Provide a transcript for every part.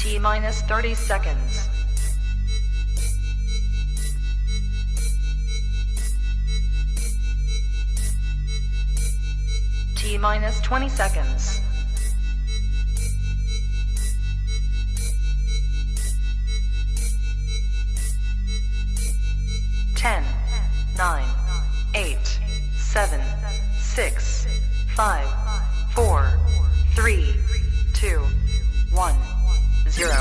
T-minus 30 seconds. T-minus 20 seconds. 10, 9, 8, 7, 6, 5, 4, 3, 2, 1, 0.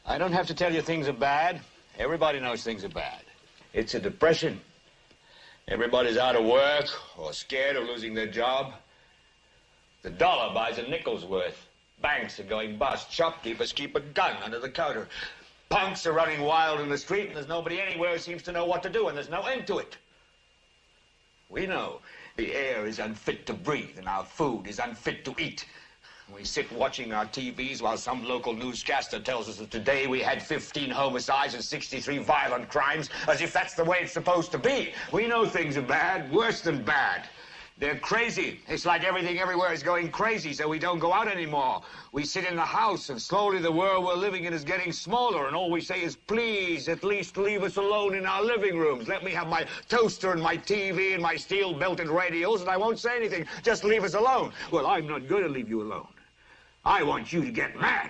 I don't have to tell you things are bad. Everybody knows things are bad. It's a depression. Everybody's out of work or scared of losing their job. The dollar buys a nickel's worth. Banks are going bust. Shopkeepers keep a gun under the counter. Punks are running wild in the street, and there's nobody anywhere who seems to know what to do, and there's no end to it. We know the air is unfit to breathe, and our food is unfit to eat. We sit watching our TVs while some local newscaster tells us that today we had 15 homicides and 63 violent crimes, as if that's the way it's supposed to be. We know things are bad, worse than bad. They're crazy. It's like everything everywhere is going crazy, so we don't go out anymore. We sit in the house, and slowly the world we're living in is getting smaller, and all we say is, please, at least leave us alone in our living rooms. Let me have my toaster and my TV and my steel-belted radios, and I won't say anything. Just leave us alone. Well, I'm not going to leave you alone. I want you to get mad.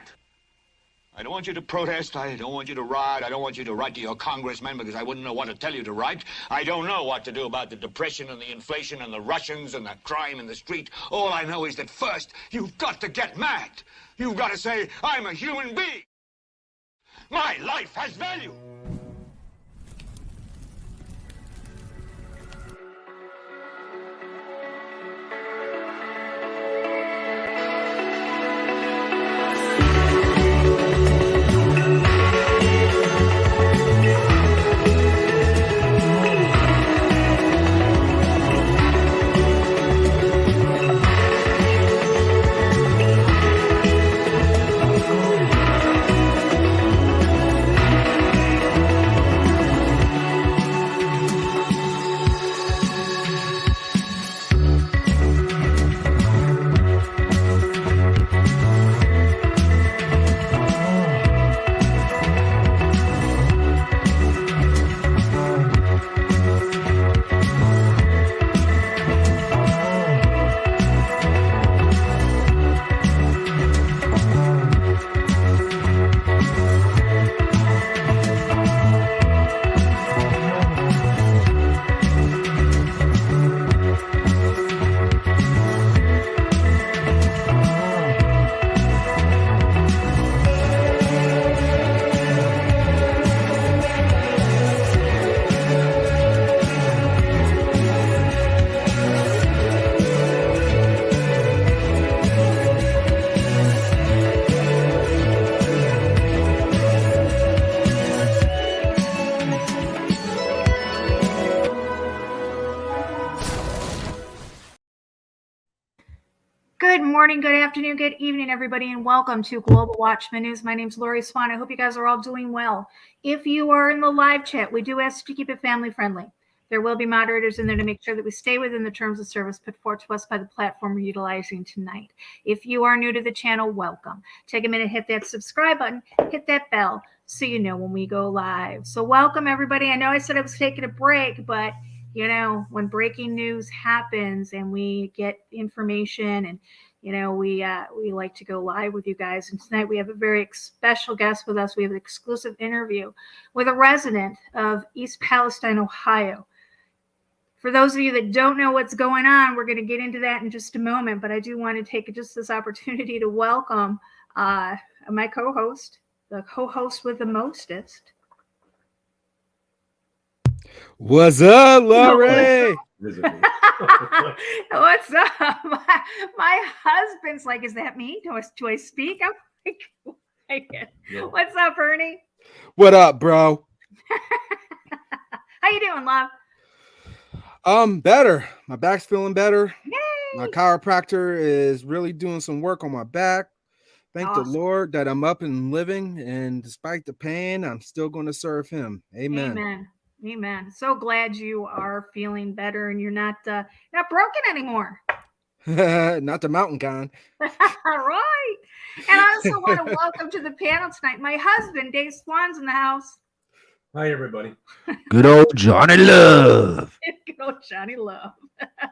I don't want you to protest. I don't want you to riot. I don't want you to write to your congressman because I wouldn't know what to tell you to write. I don't know what to do about the depression and the inflation and the Russians and the crime in the street. All I know is that first, you've got to get mad. You've got to say, I'm a human being. My life has value. Good morning, good afternoon, good evening, everybody, and welcome to Global Watchman News. My name is Laurie Swan. I hope you guys are all doing well. If you are in the live chat, we do ask you to keep it family friendly. There will be moderators in there to make sure that we stay within the terms of service put forth to us by the platform we're utilizing tonight. If you are new to the channel, welcome. Take a minute, hit that subscribe button, hit that bell so you know when we go live. So welcome, everybody. I know I said I was taking a break, but you know, when breaking news happens and we get information and, you know, we like to go live with you guys. And tonight we have a very special guest with us. We have an exclusive interview with a resident of East Palestine, Ohio. For those of you that don't know what's going on, we're going to get into that in just a moment. But I do want to take just this opportunity to welcome my co-host, the co-host with the mostest. What's up, Laurie? What's up? My husband's like, is that me? Do I speak? I'm like, what's up, Ernie? What up, bro? How you doing, love? Better. My back's feeling better. Yay! My chiropractor is really doing some work on my back. Thank the Lord that I'm up and living, and despite the pain, I'm still going to serve him. Amen. Amen. Amen. So glad you are feeling better and you're not broken anymore. Not the mountain kind. All right. And I also want to welcome to the panel tonight my husband, Dave Swan's in the house. Hi, everybody. Good old Johnny Love. Good old Johnny Love.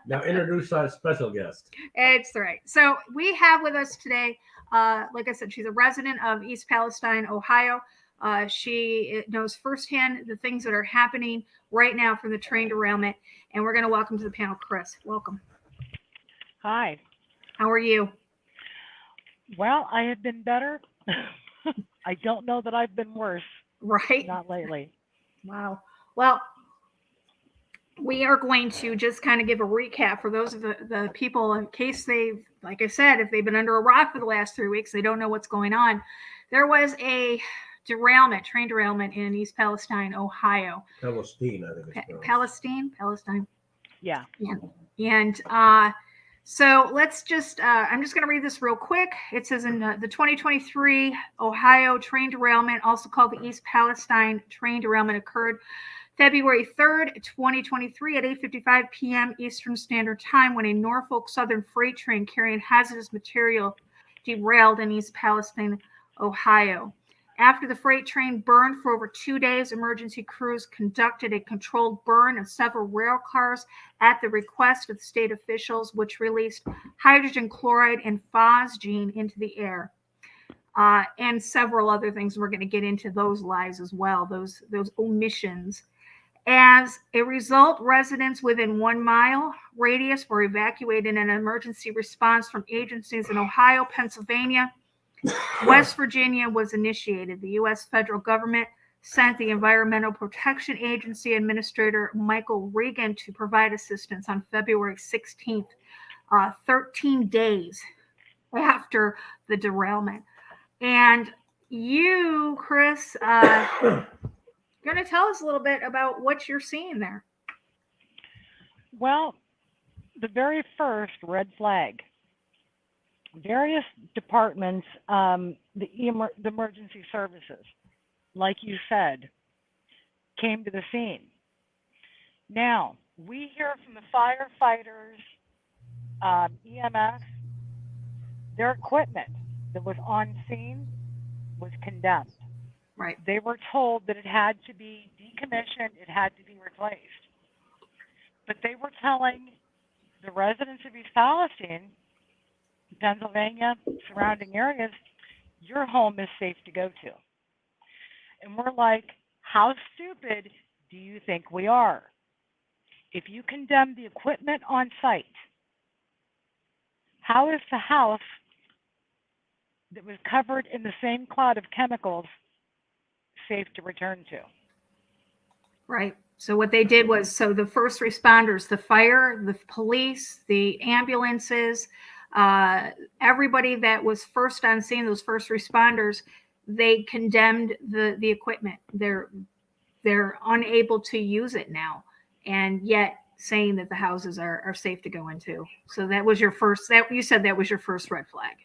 Now introduce our special guest. It's right. So we have with us today, like I said, she's a resident of East Palestine, Ohio. She knows firsthand the things that are happening right now from the train derailment. And we're going to welcome to the panel, Chris. Welcome. Hi. How are you? Well, I have been better. I don't know that I've been worse. Right. Not lately. Wow. Well, we are going to just kind of give a recap for those of the people in case they've, like I said, if they've been under a rock for the last 3 weeks, they don't know what's going on. There was a train derailment in East Palestine, Ohio. Palestine, I think it's Palestine. Yeah. And so let's just, I'm just going to read this real quick. It says in the 2023 Ohio train derailment, also called the East Palestine train derailment, occurred February 3rd, 2023 at 8:55 p.m. Eastern Standard Time when a Norfolk Southern freight train carrying hazardous material derailed in East Palestine, Ohio. After the freight train burned for over 2 days, emergency crews conducted a controlled burn of several rail cars at the request of state officials, which released hydrogen chloride and phosgene into the air. And several other things. We're going to get into those lies as well, those omissions. As a result, residents within 1 mile radius were evacuated, and an emergency response from agencies in Ohio, Pennsylvania, West Virginia was initiated. The U.S. federal government sent the Environmental Protection Agency Administrator Michael Regan to provide assistance on February 16th, 13 days after the derailment. And you, Chris, going to tell us a little bit about what you're seeing there. Well, the very first red flag. Various departments, the emergency services, like you said, came to the scene. Now, we hear from the firefighters, EMS, their equipment that was on scene was condemned. Right. They were told that it had to be decommissioned, it had to be replaced. But they were telling the residents of East Palestine, Pennsylvania, surrounding areas, your home is safe to go to. And we're like, how stupid do you think we are? If you condemn the equipment on site, how is the house that was covered in the same cloud of chemicals safe to return to? Right. So what they did was, so the first responders, the fire, the police, the ambulances, everybody that was first on scene, those first responders, they condemned the equipment. They're unable to use it now, and yet saying that the houses are safe to go into. So that was your first. That you said that was your first red flag.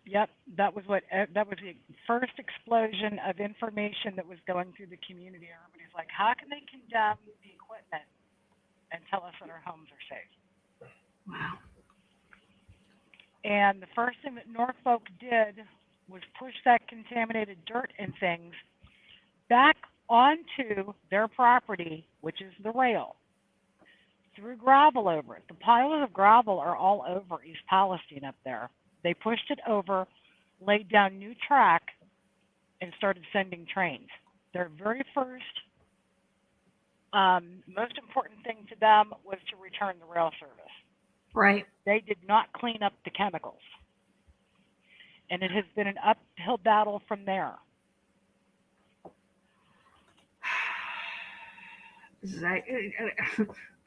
Yep, that was the first explosion of information that was going through the community. Everybody's like, how can they condemn the equipment and tell us that our homes are safe? Wow. And the first thing that Norfolk did was push that contaminated dirt and things back onto their property, which is the rail, threw gravel over it. The piles of gravel are all over East Palestine up there. They pushed it over, laid down new track, and started sending trains. Their very first, most important thing to them was to return the rail service. Right. They did not clean up the chemicals. And it has been an uphill battle from there.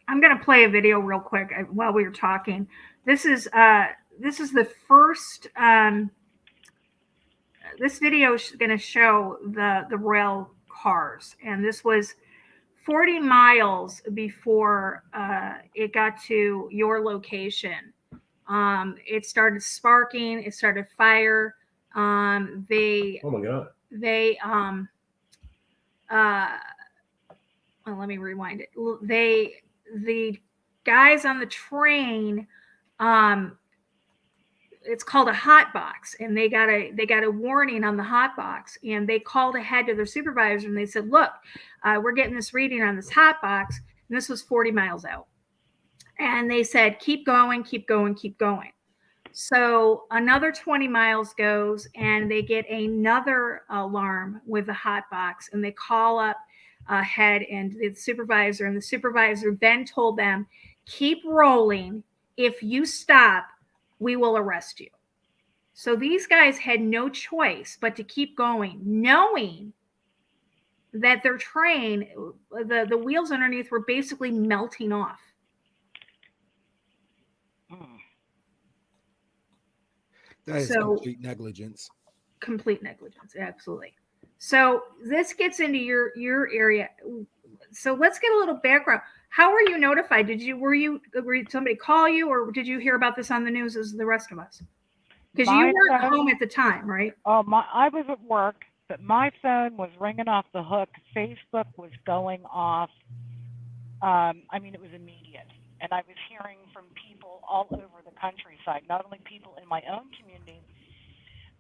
I'm going to play a video real quick while we were talking. This is the first. This video is going to show the rail cars, and this was 40 miles before it got to your location. It started sparking. It started fire. Oh my God. They well, let me rewind it. The guys on the train, it's called a hot box, and they got a warning on the hot box, and they called ahead to their supervisor and they said, look, we're getting this reading on this hot box, and this was 40 miles out. And they said, keep going, keep going, keep going. So another 20 miles goes, and they get another alarm with the hot box, and they call up ahead and the supervisor then told them, keep rolling. If you stop, we will arrest you. So these guys had no choice but to keep going, knowing that their train, the wheels underneath were basically melting off. That is complete negligence. Complete negligence, absolutely. So this gets into your area. So let's get a little background. How were you notified? Did somebody call you, or did you hear about this on the news as the rest of us? Because you weren't home at the time, right? Oh, I was at work, but my phone was ringing off the hook. Facebook was going off. It was immediate. And I was hearing from people all over the countryside, not only people in my own community,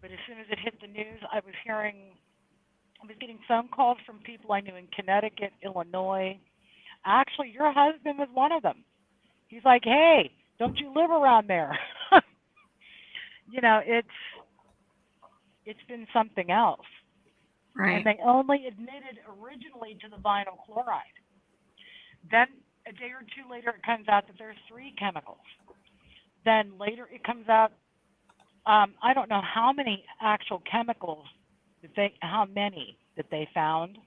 but as soon as it hit the news, I was getting phone calls from people I knew in Connecticut, Illinois. Actually, your husband was one of them. He's like, hey, don't you live around there? It's been something else. Right. And they only admitted originally to the vinyl chloride. Then a day or two later, it comes out that there's 3 chemicals. Then later it comes out, I don't know how many actual chemicals how many that they found.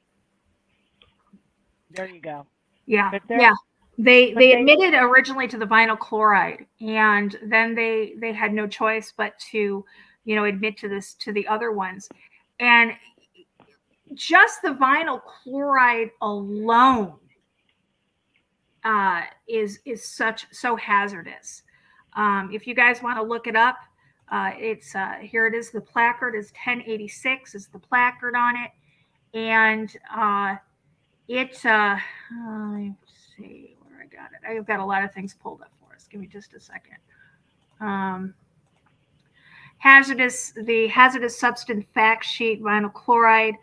There you go. Yeah. They admitted originally to the vinyl chloride, and then they had no choice but to, admit to the other ones. And just the vinyl chloride alone is so hazardous. If you guys want to look it up, it's here it is. The placard is 1086 is the placard on it, and let's see where I got it. I've got a lot of things pulled up for us. Give me just a second. The hazardous substance fact sheet, vinyl chloride.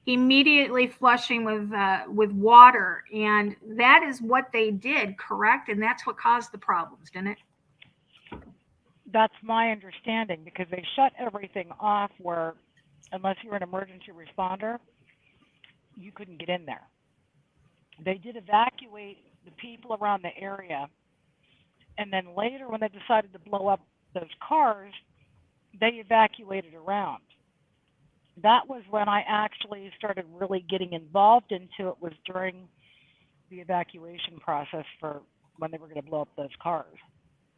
Immediately flushing with water, and that is what they did, correct? And that's what caused the problems, didn't it? That's my understanding, because they shut everything off where, unless you're an emergency responder, you couldn't get in there. They did evacuate the people around the area, and then later when they decided to blow up those cars, they evacuated around. That was when I actually started really getting involved into it, was during the evacuation process for when they were going to blow up those cars.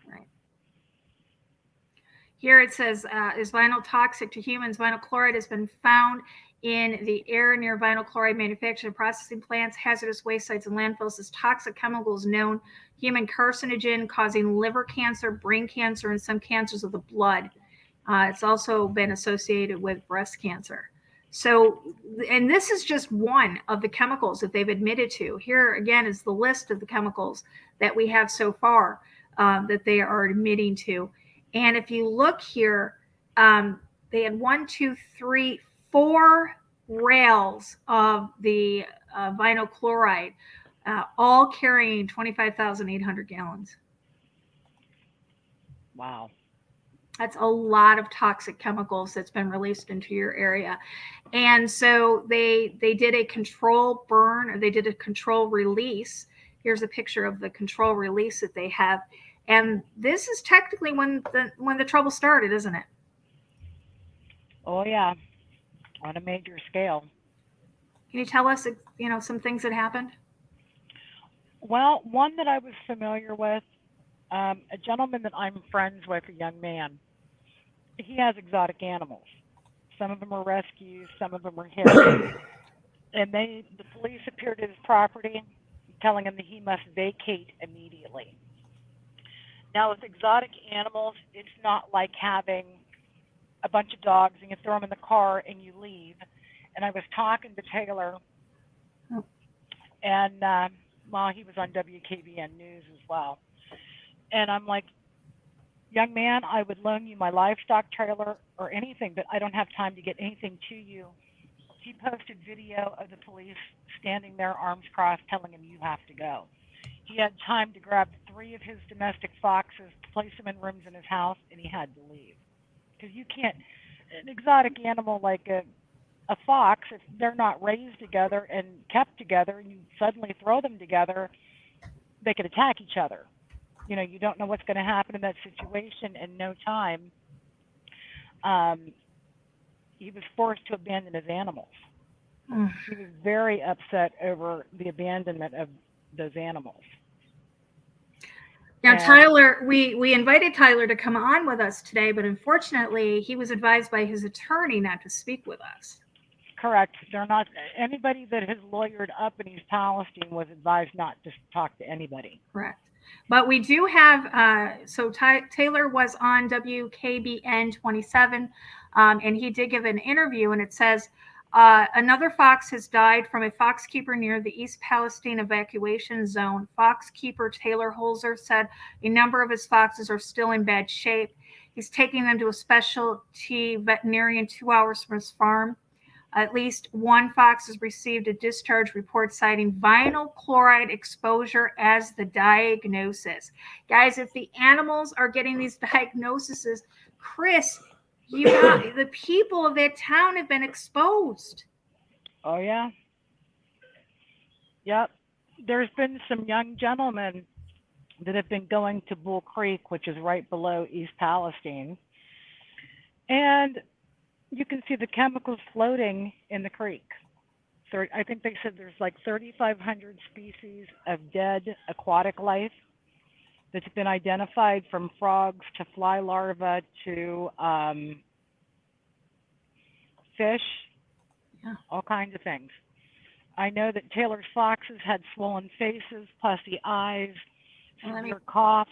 Right. Here it says, is vinyl toxic to humans? Vinyl chloride has been found in the air near vinyl chloride manufacturing processing plants, hazardous waste sites, and landfills. This toxic chemical is known human carcinogen, causing liver cancer, brain cancer, and some cancers of the blood. It's also been associated with breast cancer. So, and this is just one of the chemicals that they've admitted to. Here again is the list of the chemicals that we have so far that they are admitting to. And if you look here, they had 4 rails of the vinyl chloride, all carrying 25,800 gallons. Wow. That's a lot of toxic chemicals that's been released into your area. And so they did a control burn, or they did a control release. Here's a picture of the control release that they have. And this is technically when the trouble started, isn't it? Oh, yeah. On a major scale. Can you tell us, some things that happened? Well, one that I was familiar with, a gentleman that I'm friends with, a young man, he has exotic animals. Some of them are rescues, some of them are his. And the police appeared at his property, telling him that he must vacate immediately. Now, with exotic animals, it's not like having a bunch of dogs and you throw them in the car and you leave, and I was talking to Taylor, Oh. and well, he was on WKBN News as well. And I'm like, young man, I would loan you my livestock trailer or anything, but I don't have time to get anything to you. He posted video of the police standing there, arms crossed, telling him you have to go. He had time to grab 3 of his domestic foxes, place them in rooms in his house, and he had to leave. Because you can't, an exotic animal like a fox, if they're not raised together and kept together, and you suddenly throw them together, they could attack each other. You know, you don't know what's going to happen in that situation in no time. He was forced to abandon his animals. He was very upset over the abandonment of those animals. Now, Tyler, we invited Tyler to come on with us today, but unfortunately, he was advised by his attorney not to speak with us. Correct. They're not, anybody that has lawyered up in East Palestine was advised not to talk to anybody. Correct. But we do have, so Taylor was on WKBN 27, and he did give an interview, and it says, another fox has died from a fox keeper near the East Palestine evacuation zone. Fox keeper Taylor Holzer said a number of his foxes are still in bad shape. He's taking them to a specialty veterinarian 2 hours from his farm. At least one fox has received a discharge report citing vinyl chloride exposure as the diagnosis. Guys, if the animals are getting these diagnoses, Chris, the people of that town have been exposed. Oh, yeah. Yep. There's been some young gentlemen that have been going to Bull Creek, which is right below East Palestine. And you can see the chemicals floating in the creek. So I think they said there's like 3,500 species of dead aquatic life that's been identified, from frogs to fly larvae to fish, all kinds of things. I know that Taylor's foxes had swollen faces, pussy eyes, severe cough.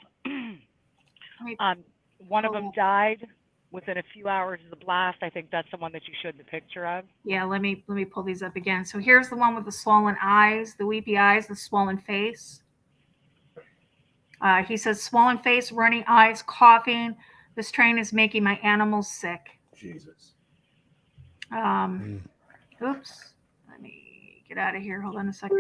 One of them died within a few hours of the blast. I think that's the one that you showed the picture of. Yeah, let me pull these up again. So here's the one with the swollen eyes, the weepy eyes, the swollen face. He says, swollen face, running eyes, coughing. This strain is making my animals sick. Jesus. Oops. Let me get out of here. Hold on a second.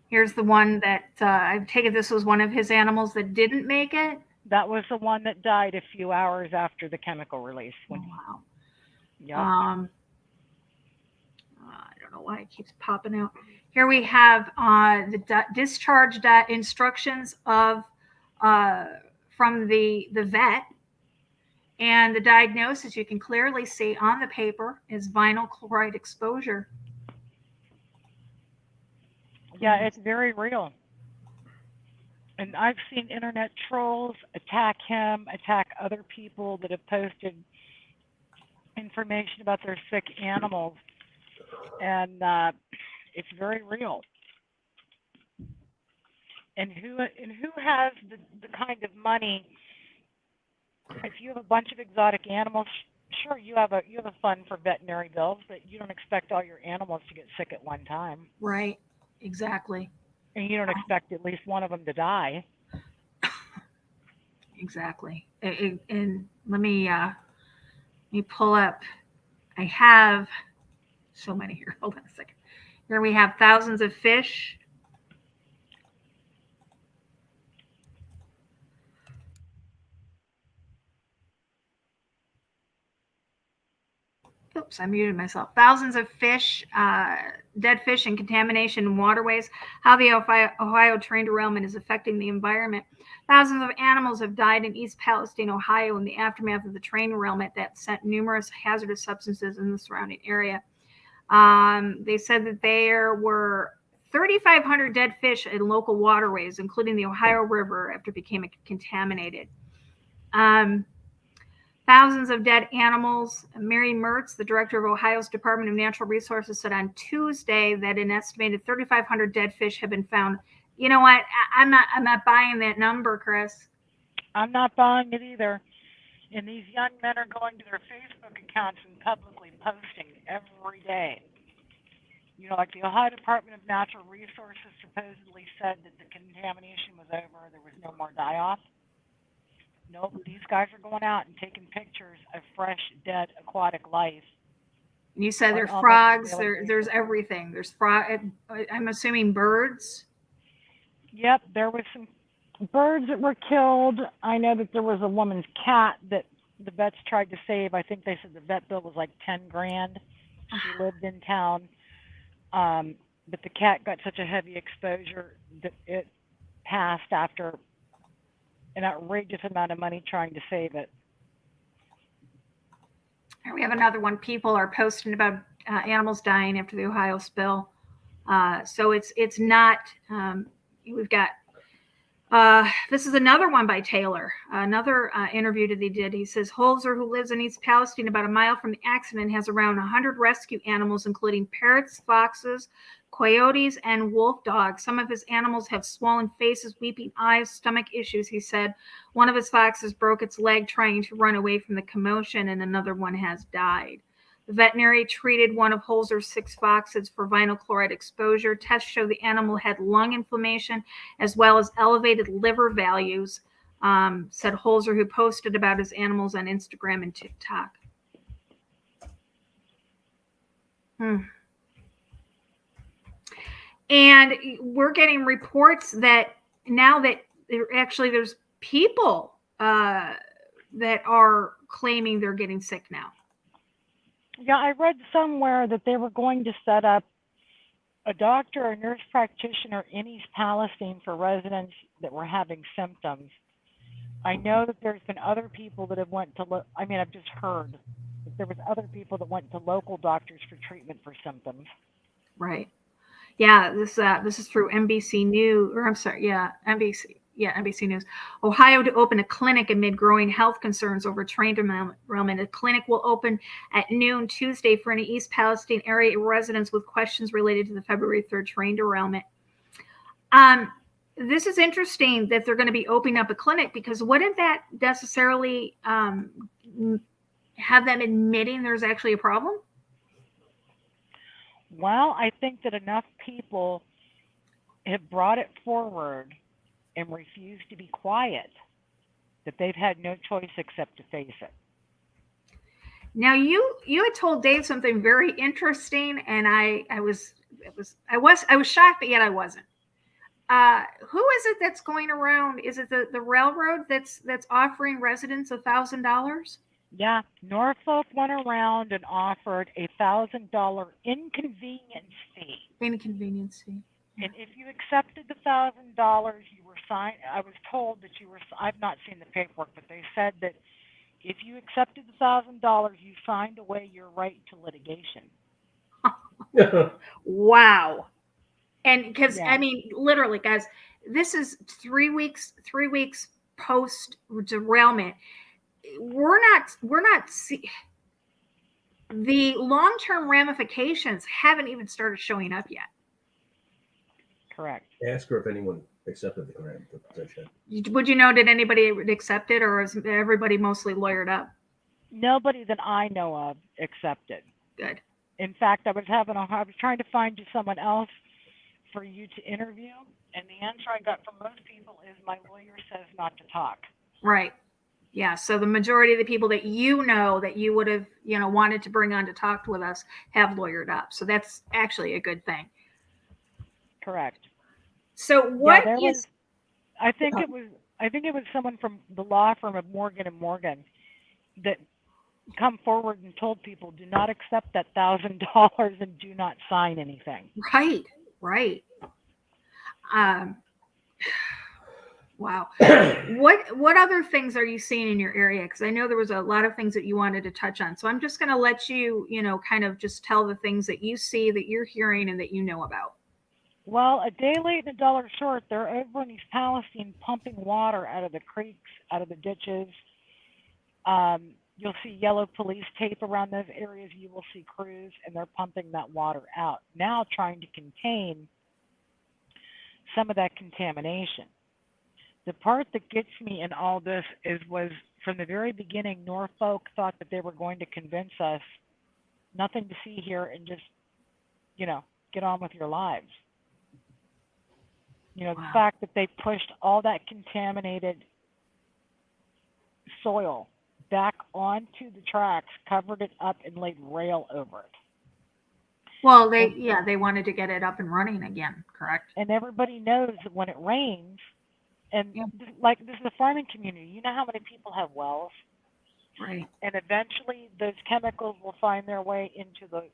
Here's the one that I take it this was one of his animals that didn't make it. That was the one that died a few hours after the chemical release. Wow. Yep. I don't know why it keeps popping out. Here we have the discharge instructions of from the vet, and the diagnosis you can clearly see on the paper is vinyl chloride exposure. Yeah, it's very real. And I've seen internet trolls attack him, attack other people that have posted information about their sick animals. And it's very real. And who has the kind of money? If you have a bunch of exotic animals, sure, you have a fund for veterinary bills, but you don't expect all your animals to get sick at one time. Right. Exactly. And you don't expect at least one of them to die. Exactly. And let me pull up. I have so many here. Hold on a second. Here we have thousands of fish. Oops, I muted myself. Thousands of fish, dead fish, and contamination in waterways. How the Ohio train derailment is affecting the environment. Thousands of animals have died in East Palestine, Ohio, in the aftermath of the train derailment that sent numerous hazardous substances in the surrounding area. They said that there were 3,500 dead fish in local waterways, including the Ohio River, after it became contaminated. Thousands of dead animals. Mary Mertz, the director of Ohio's Department of Natural Resources, said on Tuesday that an estimated 3,500 dead fish have been found. You know what? I'm not buying that number, Chris. I'm not buying it either. And these young men are going to their Facebook accounts and publicly posting every day. You know, like the Ohio Department of Natural Resources supposedly said that the contamination was over, there was no more die-off. Nope, these guys are going out and taking pictures of fresh, dead aquatic life. You said there's frogs, there's everything. There's frog. I'm assuming birds. Yep, there was some birds that were killed. I know that there was a woman's cat that the vets tried to save. I think they said the vet bill was like 10 grand. She lived in town. But the cat got such a heavy exposure that it passed after an outrageous amount of money trying to save it. We have another one. People are posting about animals dying after the Ohio spill. So it's not, we've got, this is another one by Taylor, another interview that he did. He says, Holzer, who lives in East Palestine, about a mile from the accident, has around 100 rescue animals, including parrots, foxes, coyotes, and wolf dogs. Some of his animals have swollen faces, weeping eyes, stomach issues, he said. One of his foxes broke its leg trying to run away from the commotion, and another one has died. The veterinary treated one of Holzer's 6 foxes for vinyl chloride exposure. Tests show the animal had lung inflammation as well as elevated liver values, said Holzer, who posted about his animals on Instagram and TikTok. And we're getting reports that now that there's people that are claiming they're getting sick now. Yeah, I read somewhere that they were going to set up a doctor or nurse practitioner in East Palestine for residents that were having symptoms. I know that there's been other people that have went to, I've just heard that there was other people that went to local doctors for treatment for symptoms. Right. Yeah, this is through NBC News, or I'm sorry, NBC News. Ohio to open a clinic amid growing health concerns over train derailment. A clinic will open at noon Tuesday for any East Palestine area residents with questions related to the February 3rd train derailment. This is interesting that they're going to be opening up a clinic, because wouldn't that necessarily have them admitting there's actually a problem? Well, I think that enough people have brought it forward and refused to be quiet that they've had no choice except to face it. Now, you had told Dave something very interesting, and I was shocked, but yet I wasn't. Who is it that's going around? Is it the railroad that's offering residents $1,000? Yeah, Norfolk went around and offered $1,000 inconvenience fee. Inconvenience fee. And if you accepted the $1,000, you were signed. I was told that you were. I've not seen the paperwork, but they said that if you accepted the $1,000, you signed away your right to litigation. Wow. And because literally, guys, this is 3 weeks post derailment. The long-term ramifications haven't even started showing up yet. Correct. Ask her if anyone accepted the petition. Would you know, did anybody accept it, or is everybody mostly lawyered up? Nobody that I know of accepted. Good. In fact, I was trying to find you someone else for you to interview, and the answer I got from most people is my lawyer says not to talk. Right. Yeah. So the majority of the people that that you would have, wanted to bring on to talk with us have lawyered up. So that's actually a good thing. Correct. So what is? I think it was someone from the law firm of Morgan & Morgan that come forward and told people, do not accept that $1,000 and do not sign anything. Right. Wow. What other things are you seeing in your area? Because I know there was a lot of things that you wanted to touch on. So I'm just going to let you, kind of just tell the things that you see, that you're hearing, and that you know about. Well, a day late and a dollar short. They're over in East Palestine pumping water out of the creeks, out of the ditches. You'll see yellow police tape around those areas. You will see crews, and they're pumping that water out, now trying to contain some of that contamination. The part that gets me in all this was from the very beginning, Norfolk thought that they were going to convince us nothing to see here and just, get on with your lives. The fact that they pushed all that contaminated soil back onto the tracks, covered it up, and laid rail over it. Well, they wanted to get it up and running again, correct? And everybody knows that when it rains, and this is a farming community, you know how many people have wells? Right. And eventually those chemicals will find their way into the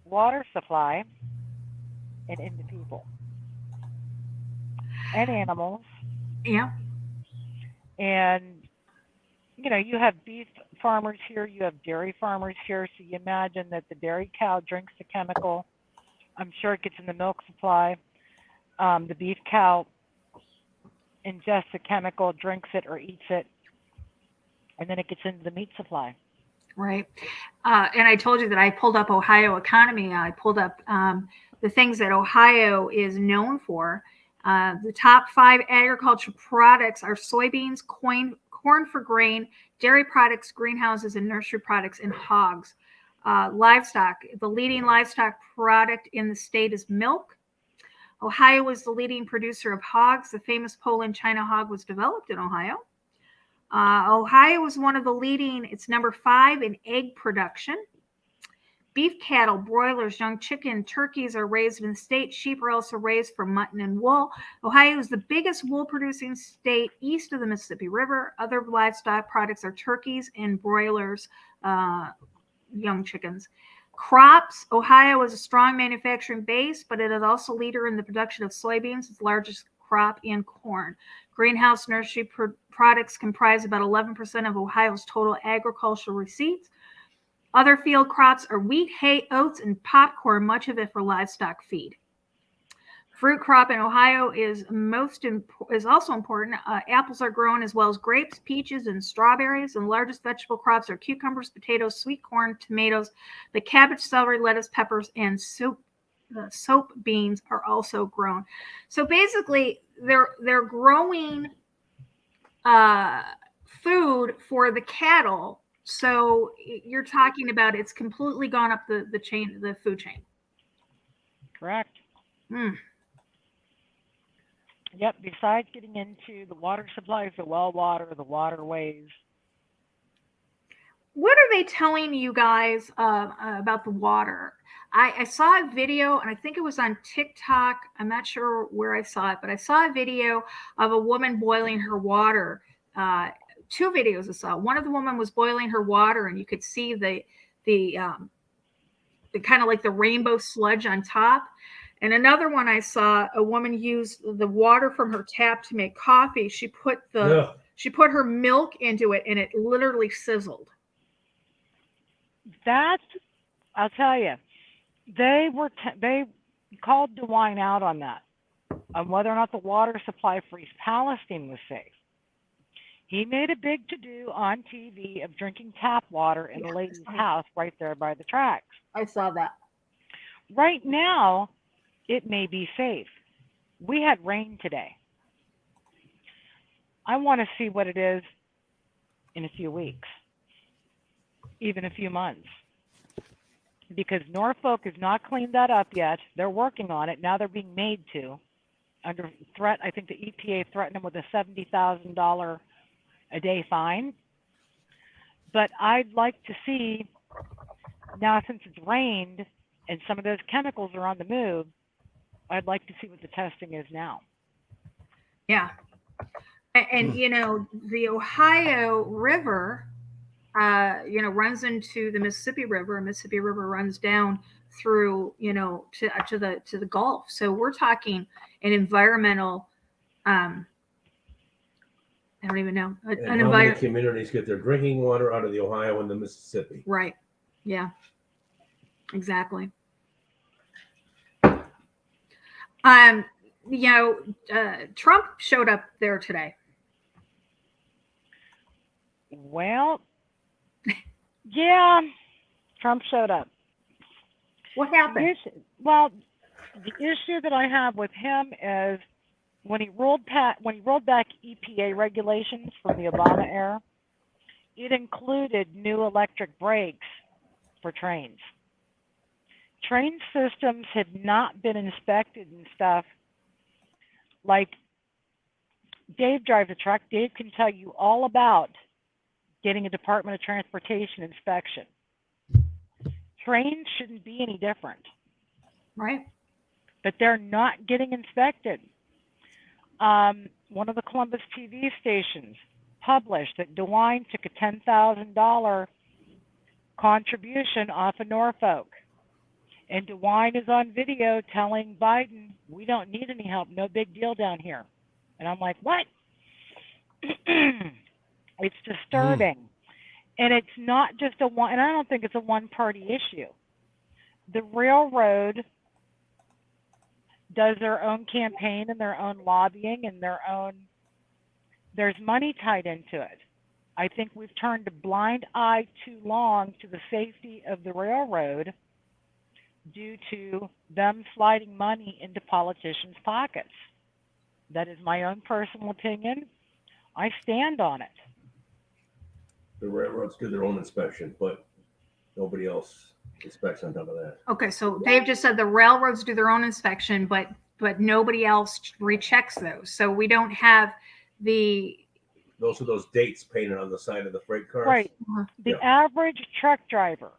water supply and into people and animals. Yeah. And, you have beef farmers here, you have dairy farmers here, so you imagine that the dairy cow drinks the chemical. I'm sure it gets in the milk supply. The beef cow ingests the chemical, drinks it or eats it, and then it gets into the meat supply. Right. And I told you that I pulled up Ohio economy. I pulled up the things that Ohio is known for. The top 5 agricultural products are soybeans, corn for grain, dairy products, greenhouses, and nursery products, and hogs. Livestock. The leading livestock product in the state is milk. Ohio is the leading producer of hogs. The famous Poland China hog was developed in Ohio. Ohio is one of the leading, it's number 5 in egg production. Beef cattle, broilers, young chicken, turkeys are raised in the state. Sheep are also raised for mutton and wool. Ohio is the biggest wool producing state east of the Mississippi River. Other livestock products are turkeys and broilers, young chickens. Crops, Ohio is a strong manufacturing base, but it is also leader in the production of soybeans, its largest crop, and corn. Greenhouse nursery products comprise about 11% of Ohio's total agricultural receipts. Other field crops are wheat, hay, oats, and popcorn, much of it for livestock feed. Fruit crop in Ohio is also important. Apples are grown as well as grapes, peaches, and strawberries. And the largest vegetable crops are cucumbers, potatoes, sweet corn, tomatoes, but cabbage, celery, lettuce, peppers, and soap beans are also grown. So basically, they're growing food for the cattle. So you're talking about it's completely gone up the chain, the food chain. Correct. Mm. Yep. Besides getting into the water supplies, the well water, the waterways. What are they telling you guys about the water? I saw a video, and I think it was on TikTok. I'm not sure where I saw it, but I saw a video of a woman boiling her water. 2 videos I saw. One of the woman was boiling her water, and you could see the kind of like the rainbow sludge on top. And another one I saw, a woman used the water from her tap to make coffee. She put her milk into it, and it literally sizzled. I'll tell you, they called DeWine out on that, on whether or not the water supply for East Palestine was safe. He made a big to-do on TV of drinking tap water in a lady's house right there by the tracks. I saw that. Right now, it may be safe. We had rain today. I want to see what it is in a few weeks, even a few months, because Norfolk has not cleaned that up yet. They're working on it. Now they're being made to, under threat. I think the EPA threatened them with a $70,000 a day fine. But I'd like to see, now since it's rained and some of those chemicals are on the move, I'd like to see what the testing is now. Yeah. And the Ohio River, runs into the Mississippi River, and Mississippi River runs down through, to the Gulf. So we're talking an environmental, I don't even know. And how many communities get their drinking water out of the Ohio and the Mississippi? Right. Yeah. Exactly. Trump showed up there today. Well, yeah, Trump showed up. What happened? The issue that I have with him is when he rolled back EPA regulations from the Obama era, it included new electric brakes for trains. Train systems had not been inspected and stuff. Like, Dave drives a truck. Dave can tell you all about getting a Department of Transportation inspection. Trains shouldn't be any different. Right. But they're not getting inspected. One of the Columbus TV stations published that DeWine took a $10,000 contribution off of Norfolk. And DeWine is on video telling Biden, we don't need any help, no big deal down here. And I'm like, what? It's disturbing. And it's not just and I don't think it's a one-party issue. The railroad does their own campaign and their own lobbying and there's money tied into it. I think we've turned a blind eye too long to the safety of the railroad due to them sliding money into politicians' pockets. That is my own personal opinion. I stand on it. The railroads do their own inspection, but nobody else inspects on top of that. Okay, so Dave just said the railroads do their own inspection, but nobody else rechecks those. So we don't have those are those dates painted on the side of the freight cars. Right. The average truck driver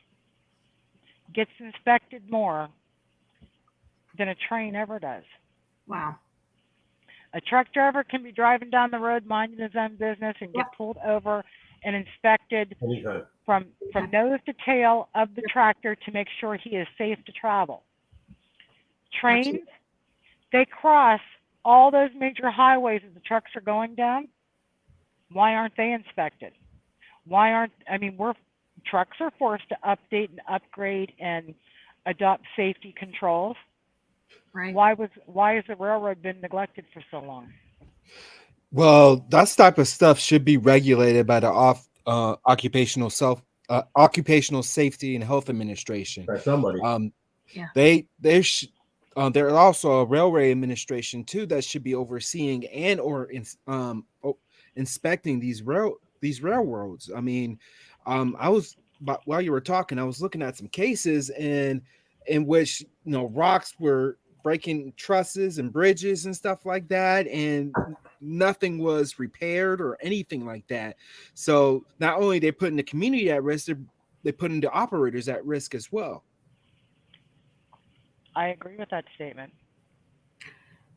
gets inspected more than a train ever does. Wow. A truck driver can be driving down the road minding his own business and get pulled over and inspected from nose to tail of the tractor to make sure he is safe to travel. Trains, they cross all those major highways that the trucks are going down. Why aren't they inspected? Trucks are forced to update and upgrade and adopt safety controls. Right. Why has the railroad been neglected for so long? Well, that type of stuff should be regulated by the occupational safety and health administration. By somebody. There's also a railway administration too that should be overseeing and or inspecting these railroads. I mean, while you were talking, I was looking at some cases in which rocks were breaking trusses and bridges and stuff like that, and nothing was repaired or anything like that. So not only they putting the community at risk, they putting the operators at risk as well. I agree with that statement.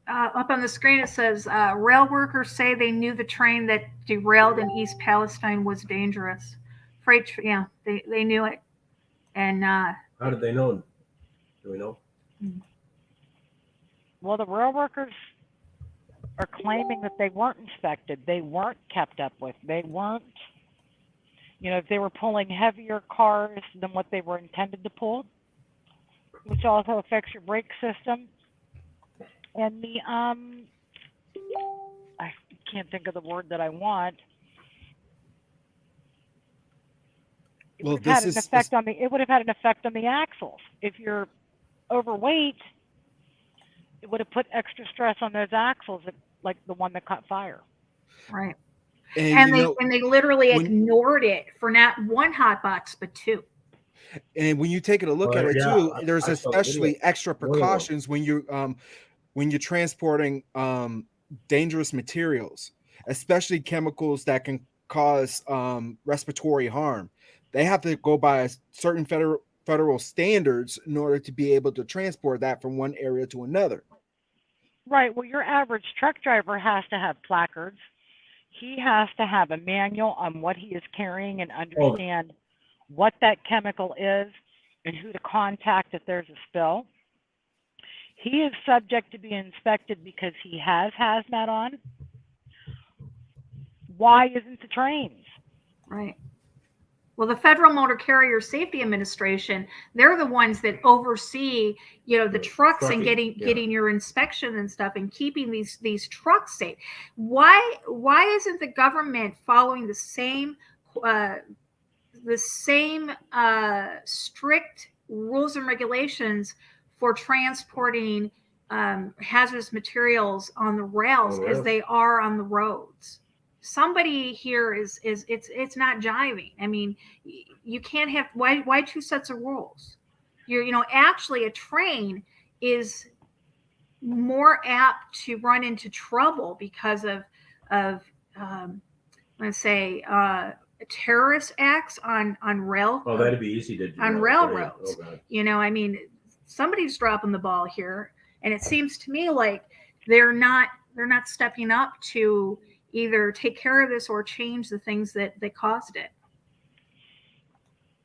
Up on the screen it says rail workers say they knew the train that derailed in East Palestine was dangerous. They knew it. And how did they know? Do we know? Well, the rail workers are claiming that they weren't inspected. They weren't kept up with. They weren't, if they were pulling heavier cars than what they were intended to pull, which also affects your brake system. And I can't think of the word that I want. It would have had an effect on the axles. If you're overweight, it would have put extra stress on those axles, like the one that caught fire. Right. And they literally ignored it for not one hot box, but two. And when you take a look at it too, there's especially extra precautions when you're transporting dangerous materials, especially chemicals that can cause respiratory harm. They have to go by certain federal standards in order to be able to transport that from one area to another. Right. Well, your average truck driver has to have placards. He has to have a manual on what he is carrying and understand what that chemical is and who to contact if there's a spill. He is subject to be inspected because he has hazmat on. Why isn't the trains? Right. Well, the Federal Motor Carrier Safety Administration, they're the ones that oversee, the trucks and getting your inspection and stuff and keeping these trucks safe. Why isn't the government following the same strict rules and regulations for transporting hazardous materials on the rails as they are on the roads? somebody here is it's not jiving. I mean, you can't have why two sets of rules. Actually a train is more apt to run into trouble because of let's say terrorist acts on rail Oh, that'd be easy to do on on a railroads. train. Oh, God. I mean, somebody's dropping the ball here, and it seems to me like they're not stepping up to either take care of this or change the things that caused it.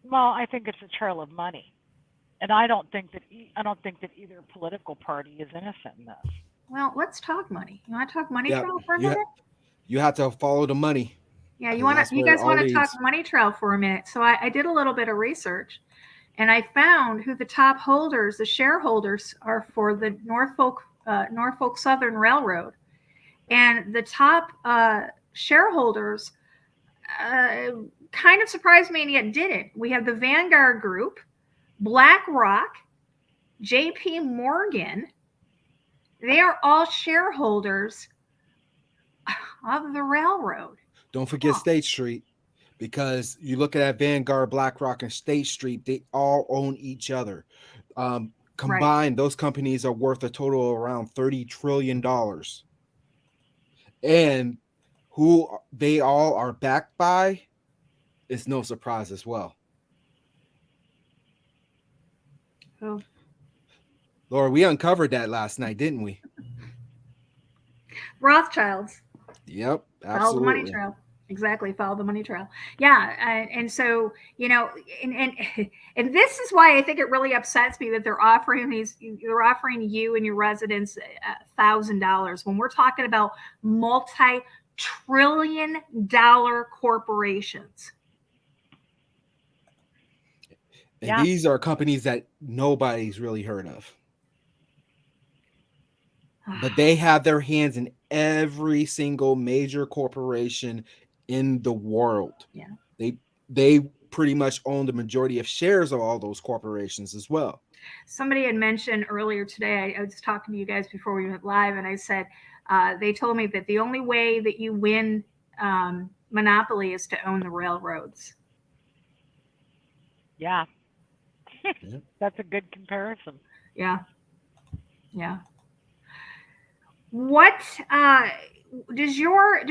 Well, I think it's a trail of money, and I don't think that either political party is innocent in this. Well, let's talk money. You want to talk money Yeah, trail for a you, minute? you have to follow the money. Yeah, 'Cause that's you where it guys all want to talk leads. money trail for a minute? So I did a little bit of research, and I found who the top holders, the shareholders, are for the Norfolk Southern Railroad, and the top shareholders kind of surprised me and yet didn't. We have the Vanguard Group, BlackRock, J.P. Morgan. They are all shareholders of the railroad. Don't forget State Street, because you look at that Vanguard, BlackRock, and State Street, they all own each other. Combined, those companies are worth a total of around $30 trillion. And who they all are backed by is no surprise as well. Oh. Laura, we uncovered that last night, didn't we? Rothschilds. Yep, absolutely. Follow the money trail. Exactly, follow the money trail. Yeah, and so and this is why I think it really upsets me that they're offering you and your residents $1,000 when we're talking about multi-trillion-dollar corporations. And these are companies that nobody's really heard of. But they have their hands in every single major corporation in the world. Yeah. They pretty much own the majority of shares of all those corporations as well. Somebody had mentioned earlier today, I was talking to you guys before we went live, and I said, they told me that the only way that you win monopoly is to own the railroads. Yeah. That's a good comparison. Yeah. What did your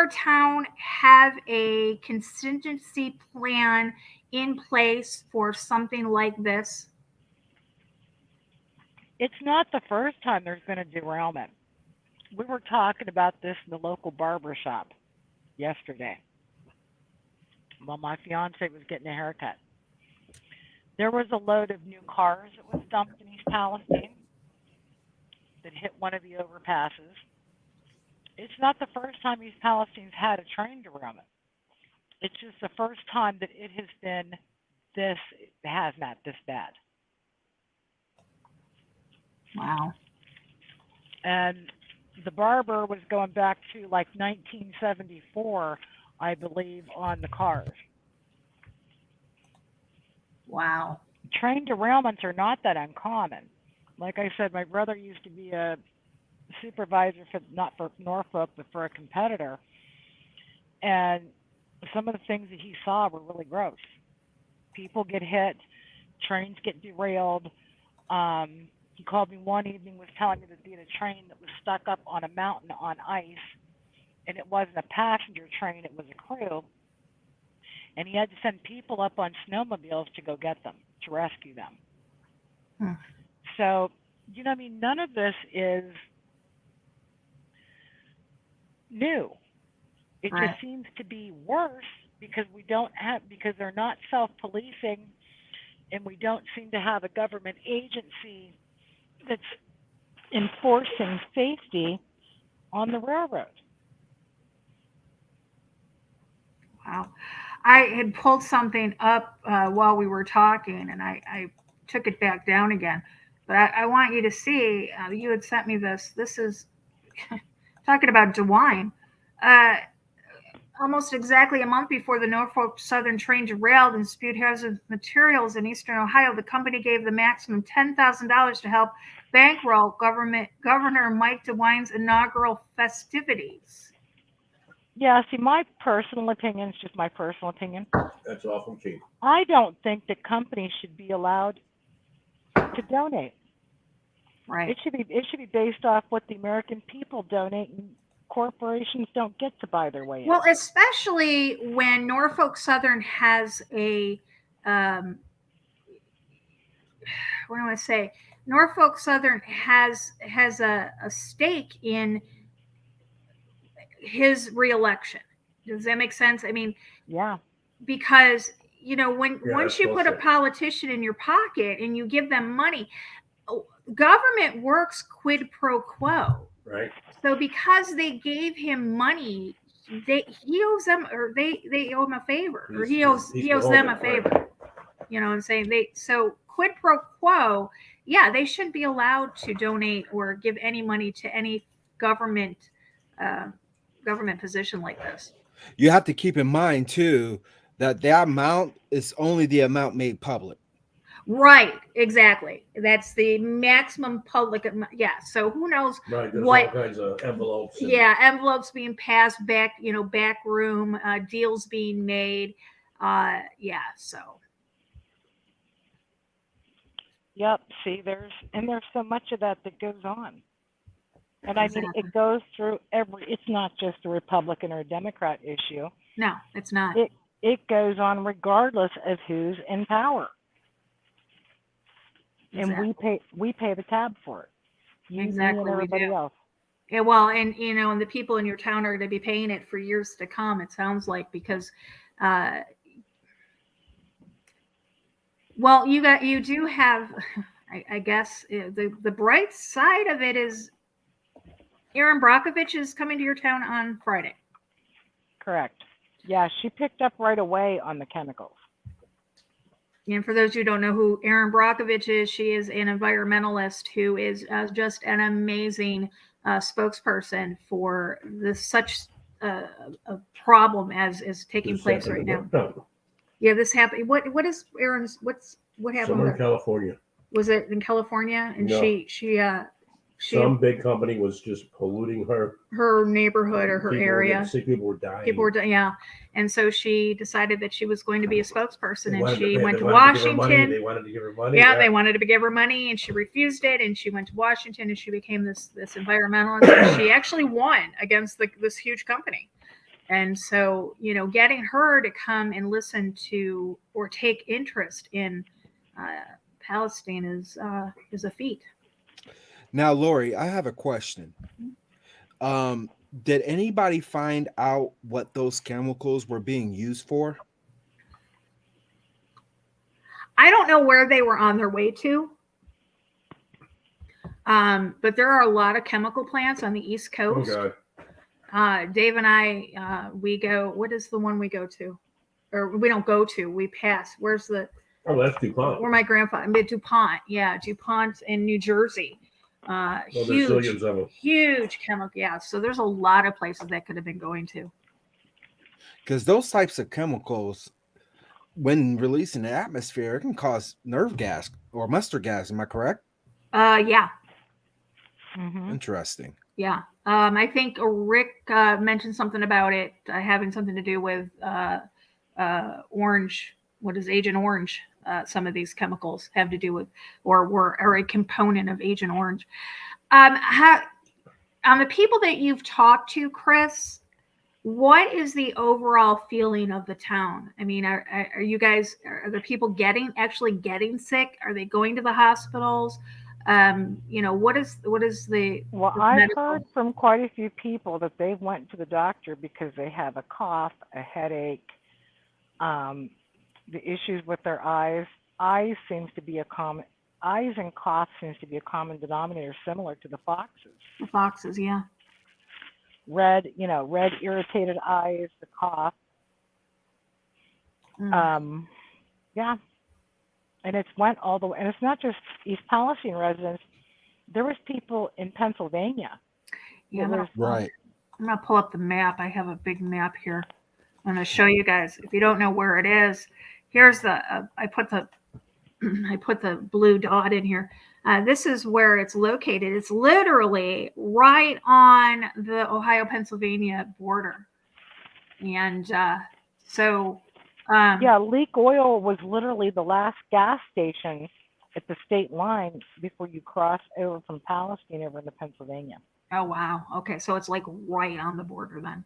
town have a contingency plan in place for something like this? It's not the first time there's been a derailment. We were talking about this in the local barber shop yesterday while my fiance was getting a haircut. There was a load of new cars that was dumped in East Palestine that hit one of the overpasses. It's not the first time East Palestine's had a train derailment. It's just the first time that it has been this bad. Wow. And the barber was going back to like 1974, I believe, on the cars. Wow. Train derailments are not that uncommon. Like I said, my brother used to be a supervisor not for Norfolk, but for a competitor. And some of the things that he saw were really gross. People get hit, trains get derailed. He called me one evening, was telling me that he had a train that was stuck up on a mountain on ice, and it wasn't a passenger train, it was a crew. And he had to send people up on snowmobiles to go get them, to rescue them. So, none of this is new. It just seems to be worse because because they're not self-policing, and we don't seem to have a government agency that's enforcing safety on the railroad. Wow. I had pulled something up while we were talking, and I took it back down again. But I want you to see, you had sent me this. This is talking about DeWine. Almost exactly a month before the Norfolk Southern train derailed and spewed hazardous materials in eastern Ohio, the company gave the maximum $10,000 to help bankroll Governor Mike DeWine's inaugural festivities. Yeah, see, my personal opinion is just my personal opinion. That's awful cheap. I don't think that companies should be allowed to donate. Right. It should be based off what the American people donate, and corporations don't get to buy their way in. Well, especially when Norfolk Southern has a, what do I want to say? Norfolk Southern has a stake in his reelection. Does that make sense? I mean, yeah, because once that's you well put a said. politician in your pocket and you give them money, government works quid pro quo. Right. So because they gave him money, he owes them, or they owe him a favor, or he owes them a favor. Right. You know what I'm saying? So quid pro quo, yeah, they shouldn't be allowed to donate or give any money to any government position like this. You have to keep in mind too that amount is only the amount made public. Right, exactly. That's the maximum public. Yeah. So who knows? Right. There's what? all kinds of envelopes. Yeah, envelopes being passed back. Back room deals being made. Yeah. So. Yep. See, there's so much of that goes on. And I mean, it goes through it's not just a Republican or a Democrat issue. No, it's not. It goes on regardless of who's in power. Exactly. And we pay the tab for it. Exactly. And everybody else. Yeah, well, and and the people in your town are going to be paying it for years to come, it sounds like, because well, you do have, I guess the bright side of it is Erin Brockovich is coming to your town on Friday. Correct. Yeah, she picked up right away on the chemicals. And for those who don't know who Erin Brockovich is, she is an environmentalist who is just an amazing spokesperson for such a problem as is taking place right now. No. Yeah, this happened. What is Erin's? What happened? Somewhere in California. Was it in California? And no. Some big company was just polluting her neighborhood or her area. People were dying. Yeah. And so she decided that she was going to be a spokesperson, and she went to Washington. They wanted to give her money. Yeah, they wanted to give her money, and she refused it. And she went to Washington, and she became this environmentalist. And she actually won against this huge company. And so, getting her to come and listen to or take interest in Palestine is a feat. Now, Laurie, I have a question. Did anybody find out what those chemicals were being used for? I don't know where they were on their way to. But there are a lot of chemical plants on the East Coast. Oh, God. Dave and I, we go, what is the one we go to? Or we don't go to, we pass. Where's the? Oh, that's DuPont. Where my grandfather, DuPont. Yeah, DuPont in New Jersey. Huge chemical. Yeah. So there's a lot of places that could have been going to. Because those types of chemicals, when released in the atmosphere, it can cause nerve gas or mustard gas. Am I correct? Yeah. Mm-hmm. Interesting. Yeah. I think Rick mentioned something about it having something to do with orange. What is Agent Orange? Some of these chemicals have to do with, or a component of Agent Orange. On the people that you've talked to, Chris, what is the overall feeling of the town? I mean, are the people actually getting sick? Are they going to the hospitals? What is the? Well, I've heard from quite a few people that they went to the doctor because they have a cough, a headache, the issues with their eyes. Eyes and cough seems to be a common denominator, similar to the foxes. The foxes, yeah. Red irritated eyes, the cough. Yeah. And it's went all the way, and it's not just East Palestine residents. There was people in Pennsylvania. Yeah, right. I'm gonna pull up the map. I have a big map here. I'm gonna show you guys. If you don't know where it is, here's the. I put the blue dot in here. This is where it's located. It's literally right on the Ohio-Pennsylvania border. And so, Yeah, Leak Oil was literally the last gas station at the state line before you cross over from Palestine over into Pennsylvania. oh, wow. Okay. So it's like right on the border then.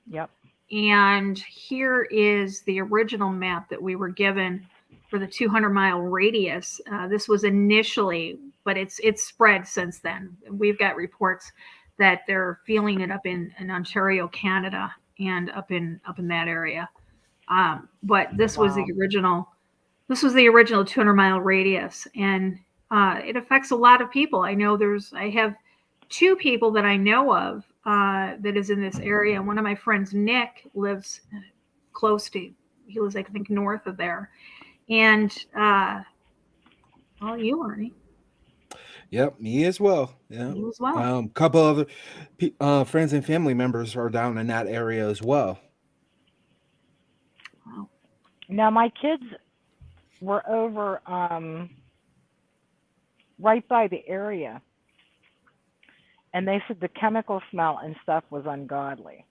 Yep. And here is the original map that we were given for the 200-mile radius. This was initially, but it's spread since then. We've got reports that they're feeling it up in Ontario, Canada, and up in that area. But this was the original. This was the original 200-mile radius, and it affects a lot of people. I have two people that I know of that is in this area. One of my friends, Nick, lives close to. He lives, I think, north of there, and well, you, Ernie. Yep, me as well. Yeah. You as well. Couple other friends and family members are down in that area as well. Wow. Now my kids were over right by the area, and they said the chemical smell and stuff was ungodly.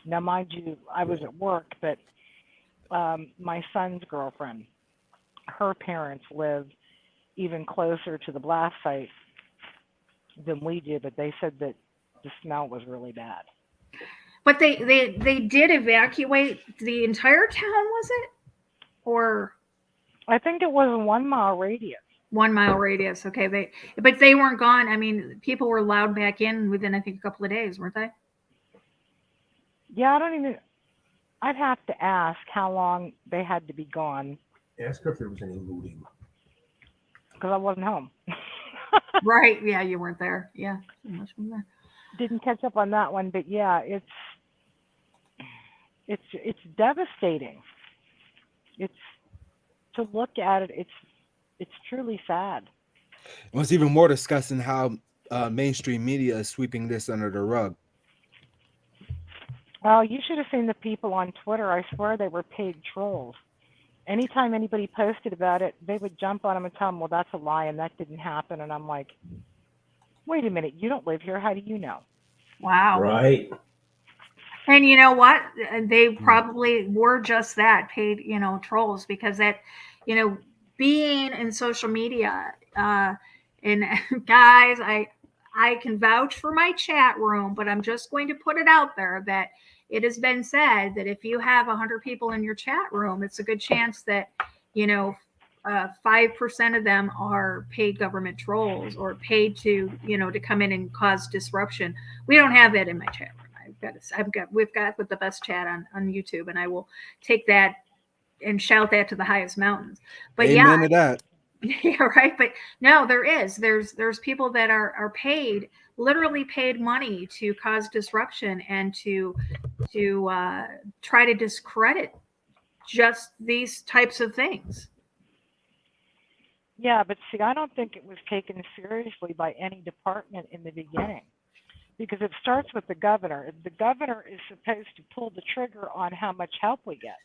Now, mind you, I was at work, but my son's girlfriend, her parents live even closer to the blast site than we do, but they said that the smell was really bad. But they did evacuate the entire town, was it? Or I think it was a 1 mile radius. 1 mile radius. Okay, but they weren't gone. I mean, people were allowed back in within, I think, a couple of days, weren't they? Yeah, I'd have to ask how long they had to be gone. Ask her if there was any looting. Because I wasn't home. Right. Yeah, you weren't there. Yeah. Didn't catch up on that one, but yeah, it's devastating. It's to look at it. It's truly sad. What's even more disgusting how mainstream media is sweeping this under the rug. Well, you should have seen the people on Twitter. I swear they were paid trolls. Anytime anybody posted about it, they would jump on them and tell them, well, that's a lie and that didn't happen. And I'm like, wait a minute, you don't live here. How do you know? Wow. Right. And you know what? They probably were just that, paid, trolls, because that, being in social media, and guys, I can vouch for my chat room, but I'm just going to put it out there that it has been said that if you have 100 people in your chat room, it's a good chance that, 5% of them are paid government trolls or paid to, to come in and cause disruption. We don't have that in my chat room. We've got the best chat on YouTube, and I will take that and shout that to the highest mountains. But Amen to that. Yeah, right. But no, there's people that are paid, literally paid money to cause disruption and to try to discredit just these types of things. Yeah, but see, I don't think it was taken seriously by any department in the beginning, because it starts with the governor. The governor is supposed to pull the trigger on how much help we get.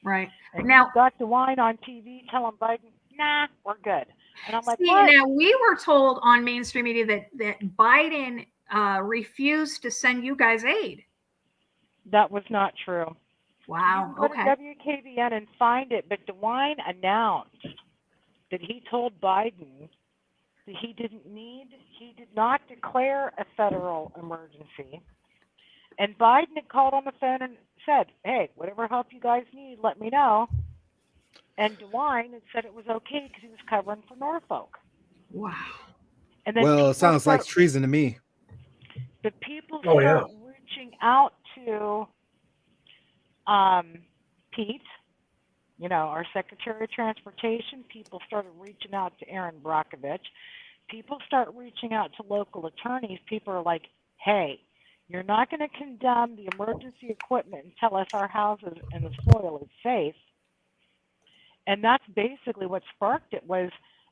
Right. And now, you got DeWine on TV telling Biden, nah, we're good. And I'm like, see, what? now we were told on mainstream media that Biden refused to send you guys aid. That was not true. Wow. You can go to WKBN and find it, but DeWine announced that he told Biden that he did not declare a federal emergency. And Biden had called on the phone and said, hey, whatever help you guys need, let me know. And DeWine had said it was okay because he was covering for Norfolk. Wow. And then Well, it sounds like treason to me. The people start reaching out to Pete, our Secretary of Transportation. People started reaching out to Aaron Brockovich. People start reaching out to local attorneys. People are like, hey, you're not going to condemn the emergency equipment and tell us our houses and the soil is safe. And that's basically what sparked it, was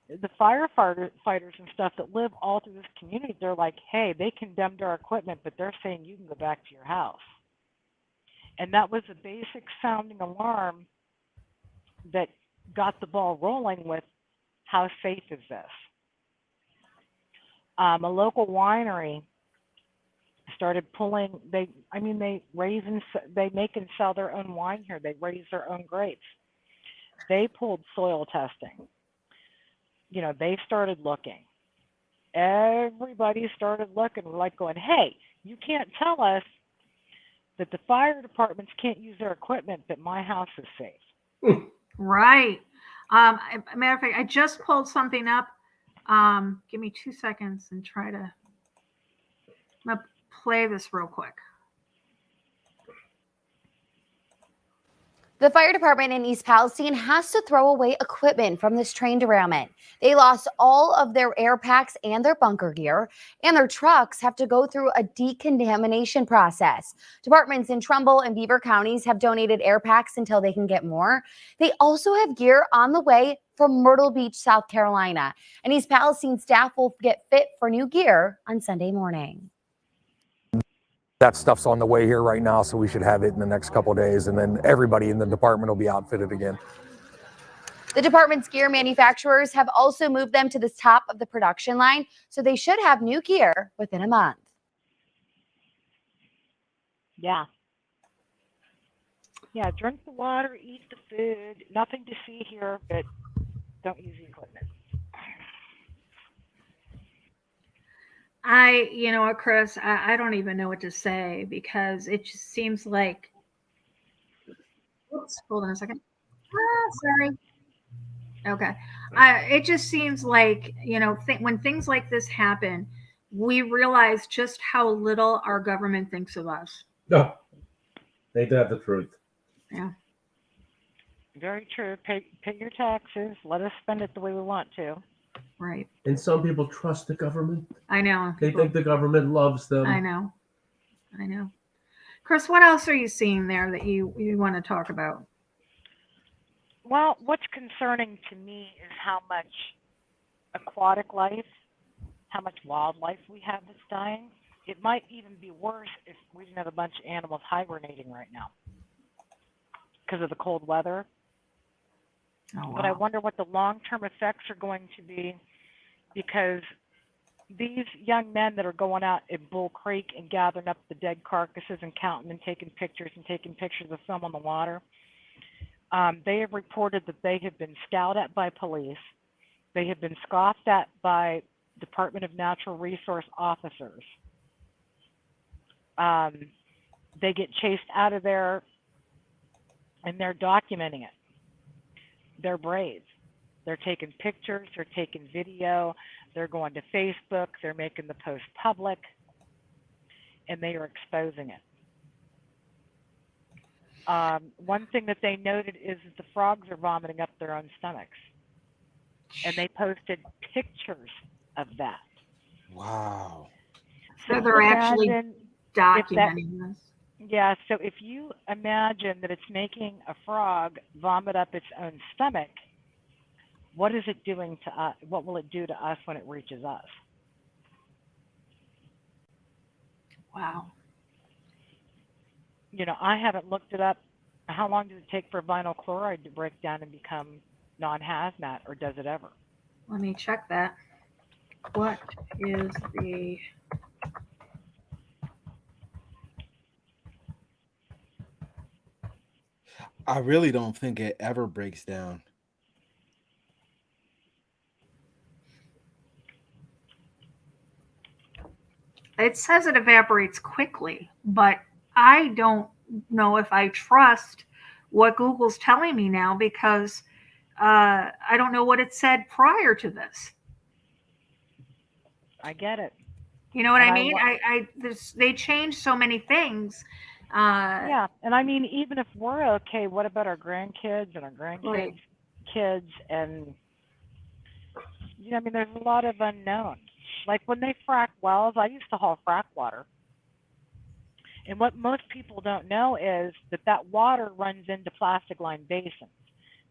the firefighters and stuff that live all through this community. They're like, hey, they condemned our equipment, but they're saying you can go back to your house. And that was a basic sounding alarm that got the ball rolling with how safe is this? A local winery started pulling. They raise and they make and sell their own wine here. They raise their own grapes. They pulled soil testing. They started looking. Everybody started looking, like going, hey, you can't tell us that the fire departments can't use their equipment, but my house is safe. Right. Matter of fact, I just pulled something up. Give me 2 seconds and I'm gonna play this real quick. The fire department in East Palestine has to throw away equipment from this train derailment. They lost all of their air packs and their bunker gear, and their trucks have to go through a decontamination process. Departments in Trumbull and Beaver counties have donated air packs until they can get more. They also have gear on the way from Myrtle Beach, South Carolina. And East Palestine staff will get fit for new gear on Sunday morning. That stuff's on the way here right now, so we should have it in the next couple of days, and then everybody in the department will be outfitted again. The department's gear manufacturers have also moved them to the top of the production line, so they should have new gear within a month. Yeah, drink the water, eat the food. Nothing to see here, but don't use the equipment. Chris, I don't even know what to say because it just seems like, oops, hold on a second. Sorry. Okay. It just seems like, when things like this happen, we realize just how little our government thinks of us. No, they have the truth. Yeah. Very true. Pay your taxes. Let us spend it the way we want to. Right. And some people trust the government. I know. They think the government loves them. I know. Chris, what else are you seeing there that you want to talk about? Well, what's concerning to me is how much aquatic life, how much wildlife we have that's dying. It might even be worse if we didn't have a bunch of animals hibernating right now because of the cold weather. Oh, wow. But I wonder what the long-term effects are going to be, because these young men that are going out at Bull Creek and gathering up the dead carcasses and counting and taking pictures of film on the water, they have reported that they have been scowled at by police. They have been scoffed at by Department of Natural Resource officers. They get chased out of there, and they're documenting it. They're brave. They're taking pictures, they're taking video, they're going to Facebook, they're making the post public, and they are exposing it. One thing that they noted is that the frogs are vomiting up their own stomachs. And they posted pictures of that. Wow. So they're actually documenting this. Yeah, so if you imagine that it's making a frog vomit up its own stomach, what is it doing to us? What will it do to us when it reaches us? Wow. I haven't looked it up. How long does it take for vinyl chloride to break down and become non-hazmat, or does it ever? Let me check that. What is the... I really don't think it ever breaks down. It says it evaporates quickly, but I don't know if I trust what Google's telling me now because I don't know what it said prior to this. I get it. You know what I mean? They changed so many things. Yeah, and I mean, even if we're okay, what about our grandkids and our grandkids' kids? And there's a lot of unknowns. Like when they frack wells, I used to haul frack water. And what most people don't know is that water runs into plastic lined basins.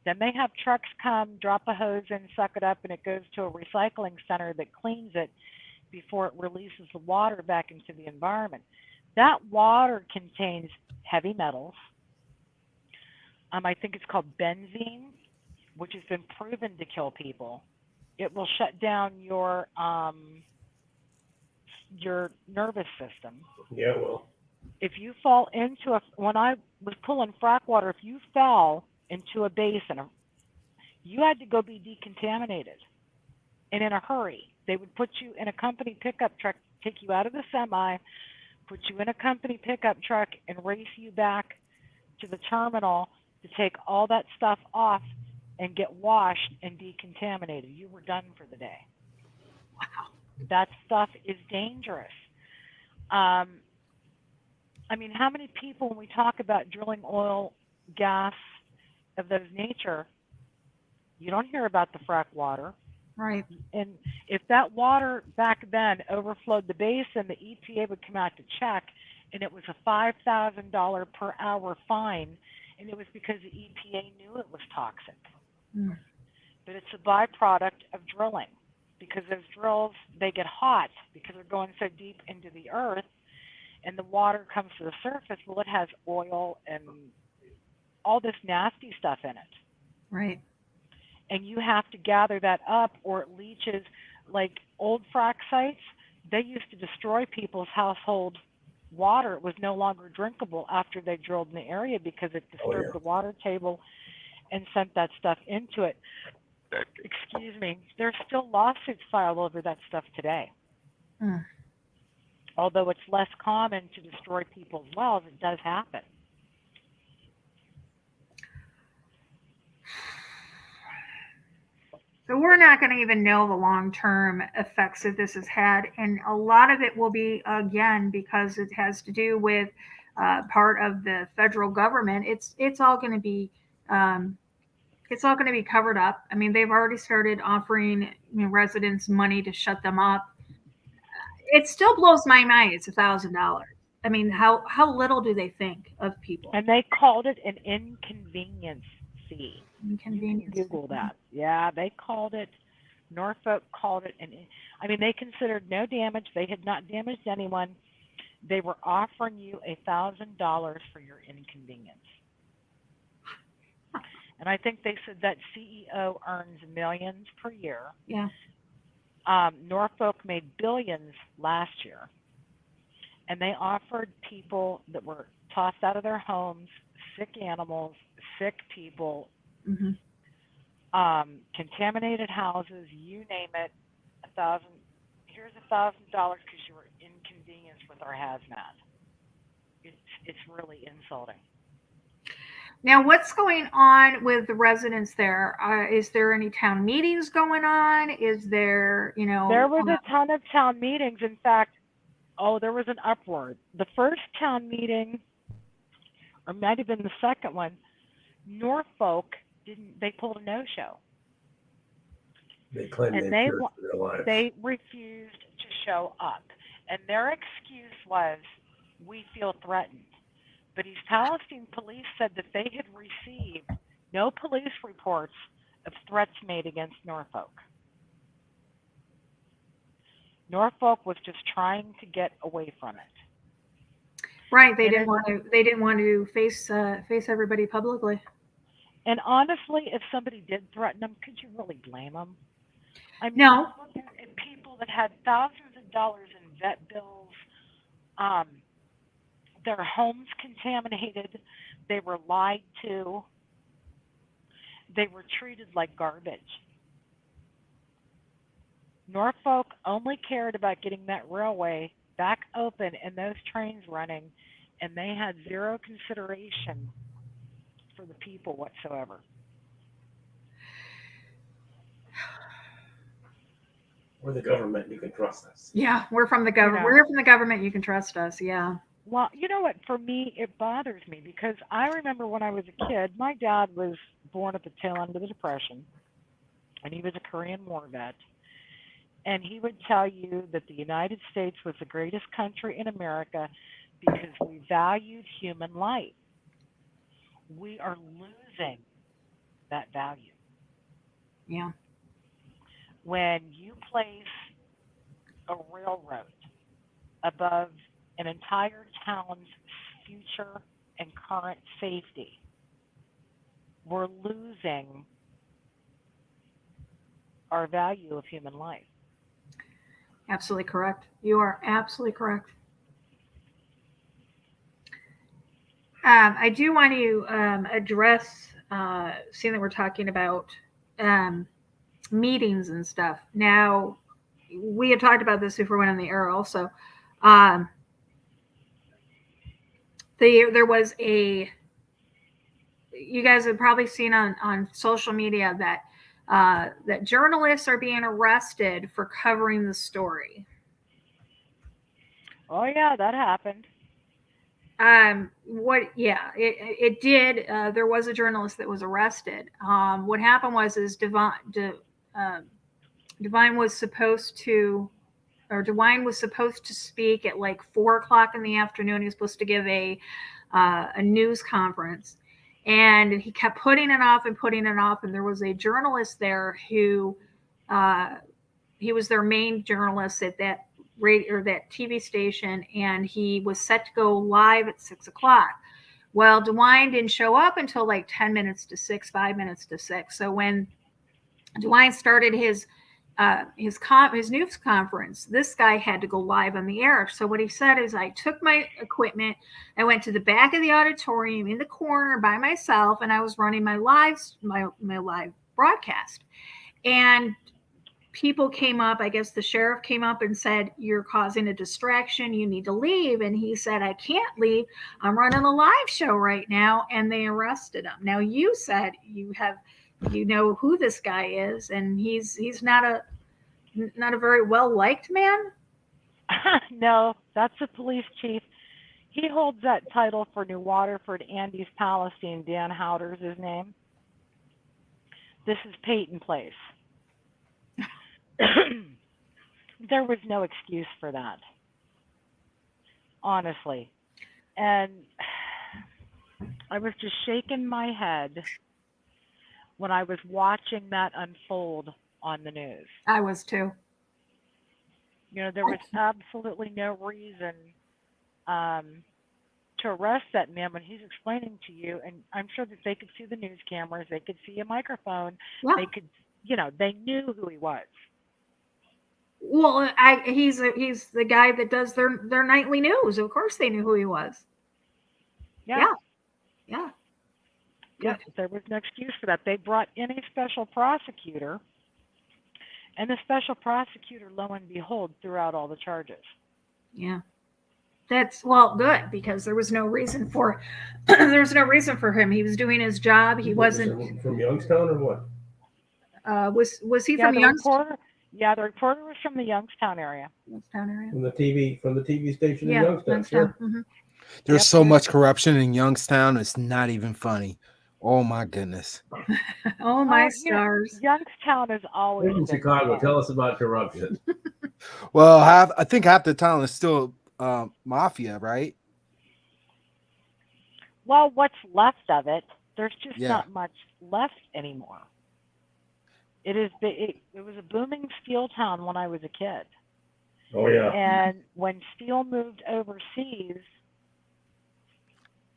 Then they have trucks come, drop a hose in, suck it up, and it goes to a recycling center that cleans it before it releases the water back into the environment. That water contains heavy metals. I think it's called benzene, which has been proven to kill people. It will shut down your your nervous system. Yeah, well, If you fall into when I was pulling frack water, if you fell into a basin, you had to go be decontaminated, and in a hurry. They would put you in a company pickup truck, take you out of the semi, put you in a company pickup truck, and race you back to the terminal to take all that stuff off and get washed and decontaminated. You were done for the day. Wow. That stuff is dangerous. I mean, how many people, when we talk about drilling oil, gas, of those nature, you don't hear about the frack water. Right. And if that water back then overflowed the basin, the EPA would come out to check, and it was a $5,000 per hour fine, and it was because the EPA knew it was toxic. Mm. But it's a byproduct of drilling, because those drills, they get hot because they're going so deep into the earth, and the water comes to the surface. Well, it has oil and all this nasty stuff in it. Right. And you have to gather that up, or it leaches. Like old frack sites, they used to destroy people's household water. It was no longer drinkable after they drilled in the area because it disturbed the water table and sent that stuff into it. Excuse me. There's still lawsuits filed over that stuff today. Mm. Although it's less common to destroy people's wells, it does happen. So we're not going to even know the long-term effects that this has had, and a lot of it will be, again, because it has to do with part of the federal government. It's all going to be covered up. I mean, they've already started offering residents money to shut them up. It still blows my mind. It's $1,000. I mean, how little do they think of people? And they called it an inconvenience fee. Inconvenience. You can Google that. Yeah, they called it. Norfolk called it I mean, they considered no damage. They had not damaged anyone. They were offering you $1,000 for your inconvenience. And I think they said that CEO earns millions per year. Yeah. Norfolk made billions last year. And they offered people that were tossed out of their homes, sick animals, sick people, contaminated houses, you name it, here's $1,000 because you were inconvenienced with our hazmat. It's really insulting. Now, what's going on with the residents there? Is there any town meetings going on? Is there, There was a ton of town meetings. In fact, there was an uproar. The first town meeting, or might have been the second one, Norfolk they pulled a no-show. They claimed and they feared for their lives. They refused to show up. And their excuse was, we feel threatened. But East Palestine police said that they had received no police reports of threats made against Norfolk. Norfolk was just trying to get away from it. Right, they didn't want to face everybody publicly. And honestly, if somebody did threaten them, could you really blame them? I mean, No. looking at people that had thousands of dollars in vet bills, their homes contaminated, they were lied to, they were treated like garbage. Norfolk only cared about getting that railway back open and those trains running, and they had zero consideration for the people whatsoever. We're the government. You can trust us. Yeah, we're from the government. We're from the government. You can trust us. Yeah. Well, you know what? For me, it bothers me because I remember when I was a kid, my dad was born at the tail end of the Depression, and he was a Korean War vet. And he would tell you that the United States was the greatest country in America because we valued human life. We are losing that value. Yeah. When you place a railroad above an entire town's future and current safety, we're losing our value of human life. Absolutely correct. You are absolutely correct. I do want to address, seeing that we're talking about um, meetings and stuff. Now, we had talked about this before we went on the air also. Um, there was you guys have probably seen on social media that that journalists are being arrested for covering the story. Oh yeah, that happened. What? Yeah, it did. There was a journalist that was arrested. What happened was uh, Divine was supposed to, or DeWine was supposed to speak at like 4 o'clock in the afternoon. He was supposed to give a news conference, and he kept putting it off and putting it off. And there was a journalist there who uh, he was their main journalist at that radio or that TV station, and he was set to go live at 6 o'clock. Well, DeWine didn't show up until like 10 minutes to 6, 5 minutes to 6. So when DeWine started his news conference, this guy had to go live on the air. So what he said is, I took my equipment, I went to the back of the auditorium in the corner by myself, and I was running my live broadcast. And people came up, I guess the sheriff came up and said, you're causing a distraction, you need to leave. And he said, I can't leave, I'm running a live show right now. And they arrested him. Now, you said you know who this guy is, and he's not a very well liked man. No, that's the police chief. He holds that title for New Waterford, Andes, Palestine. Dan Howder's his name. This is Peyton Place. There was no excuse for that, honestly. And I was just shaking my head when I was watching that unfold on the news. I was too. You know, there was absolutely no reason to arrest that man when he's explaining to you, and I'm sure that they could see the news cameras, they could see a microphone, Yeah. they could, they knew who he was. Well, he's the guy that does their nightly news. Of course, they knew who he was. Yeah. Good. There was no excuse for that. They brought in a special prosecutor, and the special prosecutor, lo and behold, threw out all the charges. Yeah. That's good, because there was no reason for him. He was doing his job. He wasn't from Youngstown or what? Was he from Youngstown? The reporter was from the Youngstown area. From the TV station Yeah, in Youngstown. Sure. Mm-hmm. There's so much corruption in Youngstown, it's not even funny. Oh my goodness. Oh my stars. Youngstown is always in Chicago. Tell us about corruption. Well, I think half the town is still mafia, right? Well, what's left of it, there's just not much left anymore. It was a booming steel town when I was a kid. Oh yeah. And when steel moved overseas,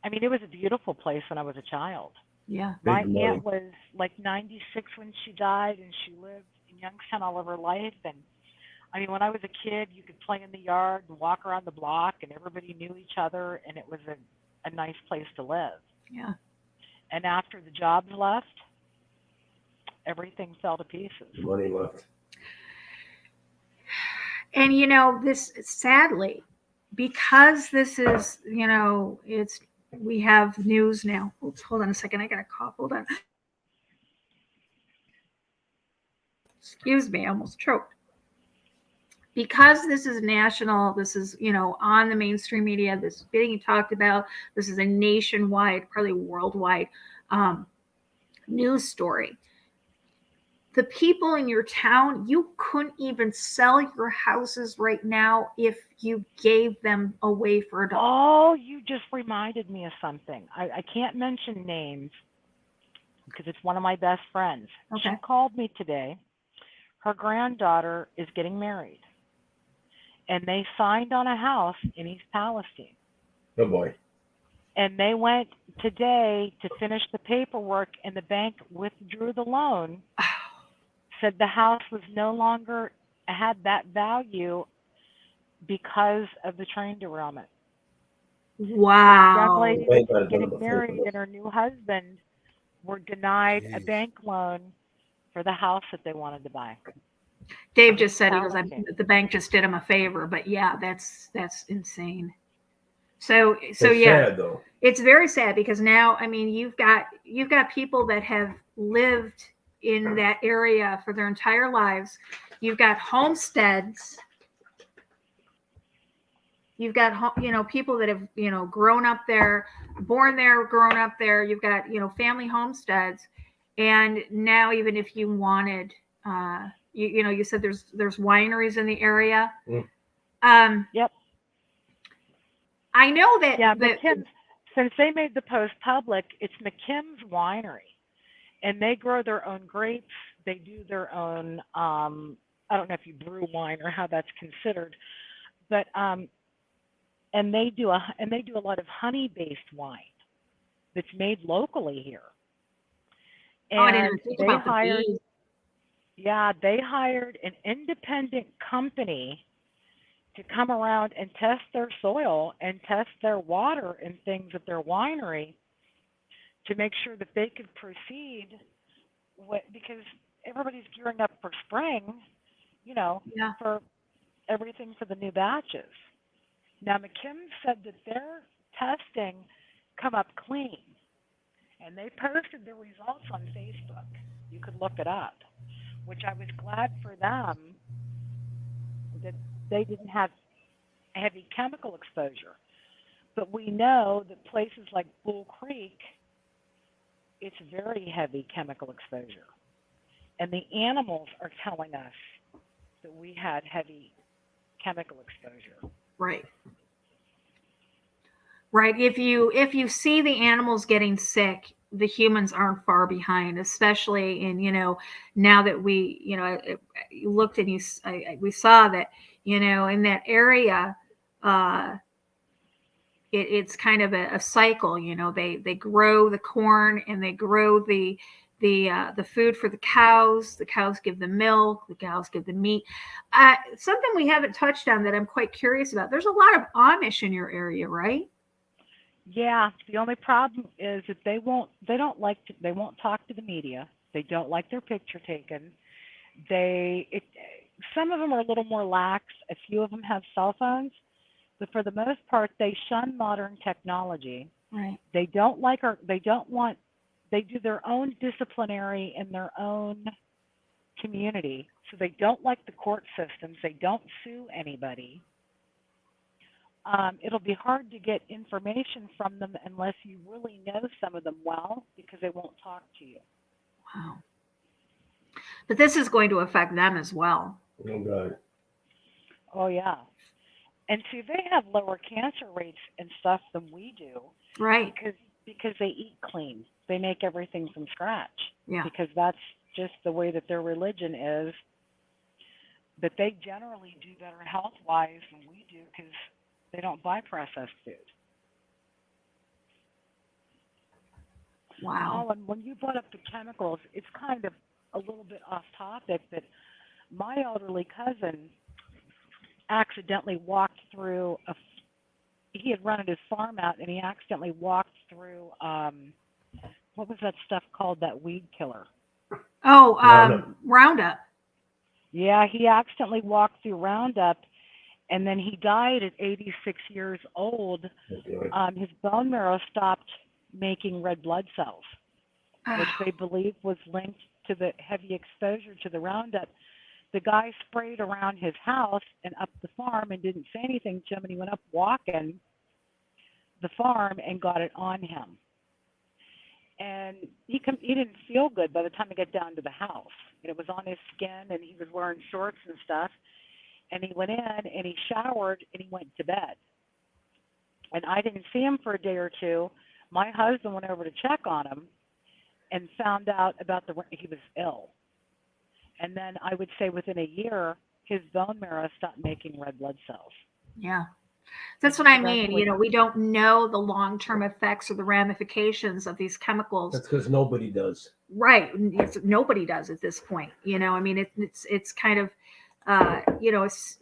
I mean, it was a beautiful place when I was a child. Yeah. My aunt was like 96 when she died, and she lived in Youngstown all of her life. And I mean, when I was a kid, you could play in the yard and walk around the block, and everybody knew each other, and it was a nice place to live. Yeah. And after the jobs left, everything fell to pieces. The money left. And this, sadly, because this is, we have news now. Oops, hold on a second. I got a cough. Hold on. Excuse me, I almost choked. Because this is national, this is, on the mainstream media, this is being talked about, this is a nationwide, probably worldwide news story. The people in your town, you couldn't even sell your houses right now if you gave them away for $1. Oh, you just reminded me of something. I can't mention names because it's one of my best friends. Okay. She called me today. Her granddaughter is getting married, and they signed on a house in East Palestine. Oh boy. And they went today to finish the paperwork, and the bank withdrew the loan. Said the house was no longer had that value because of the train derailment. Young Wow. lady Bank that got was it done getting before married this. and her new husband were denied a Jeez. bank loan for the house that they wanted to buy. Dave just said, he goes, Challenging. the bank just did him a favor, but yeah, that's insane. So It's yeah, sad though. it's very sad because now, I mean, you've got people that have lived in that area for their entire lives. You've got homesteads. You've got, people that have, grown up there, born there, grown up there. You've got, family homesteads. And now, even if you wanted, you said there's wineries in the area. Yep. I know that. Yeah, McKim's, since they made the post public, it's McKim's Winery. And they grow their own grapes. They do their own, I don't know if you brew wine or how that's considered, but, and they do a lot of honey-based wine that's made locally here. And I didn't even think about the bees. they hired an independent company to come around and test their soil and test their water and things at their winery to make sure that they could proceed because everybody's gearing up for spring, for everything for the new batches. Now, McKim said that their testing come up clean, and they posted the results on Facebook. You could look it up, which I was glad for them that they didn't have heavy chemical exposure. But we know that places like Bull Creek, it's very heavy chemical exposure. And the animals are telling us that we had heavy chemical exposure. Right. Right. If you see the animals getting sick, the humans aren't far behind, especially in, now that we, you looked and we saw that, in that area, it's kind of a cycle. They grow the corn and they grow the food for the cows. The cows give the milk. The cows give the meat. Something we haven't touched on that I'm quite curious about. There's a lot of Amish in your area, right? Yeah. The only problem is that they won't talk to the media. They don't like their picture taken. Some of them are a little more lax. A few of them have cell phones, but for the most part, they shun modern technology. Right. They do their own disciplinary in their own community. So they don't like the court systems. They don't sue anybody. It'll be hard to get information from them unless you really know some of them well, because they won't talk to you. Wow. But this is going to affect them as well. Oh God. Oh yeah. And see, they have lower cancer rates and stuff than we do. Right. Because they eat clean. They make everything from scratch. Yeah. Because that's just the way that their religion is. But they generally do better health-wise than we do because they don't buy processed food. Wow. Oh, and when you brought up the chemicals, it's kind of a little bit off topic, but my elderly cousin accidentally walked through he had rented his farm out, and he accidentally walked through, what was that stuff called, that weed killer? Oh, Roundup. Yeah, he accidentally walked through Roundup, and then he died at 86 years old. His bone marrow stopped making red blood cells, which they believe was linked to the heavy exposure to the Roundup. The guy sprayed around his house and up the farm and didn't say anything to him, and he went up walking the farm and got it on him. And he didn't feel good by the time he got down to the house. And it was on his skin, and he was wearing shorts and stuff. And he went in, and he showered, and he went to bed. And I didn't see him for a day or two. My husband went over to check on him and found out about he was ill. And then I would say within a year, his bone marrow stopped making red blood cells. Yeah. That's what I mean. We don't know the long-term effects or the ramifications of these chemicals. That's because nobody does. Right. Nobody does at this point. I mean, it's kind of, It's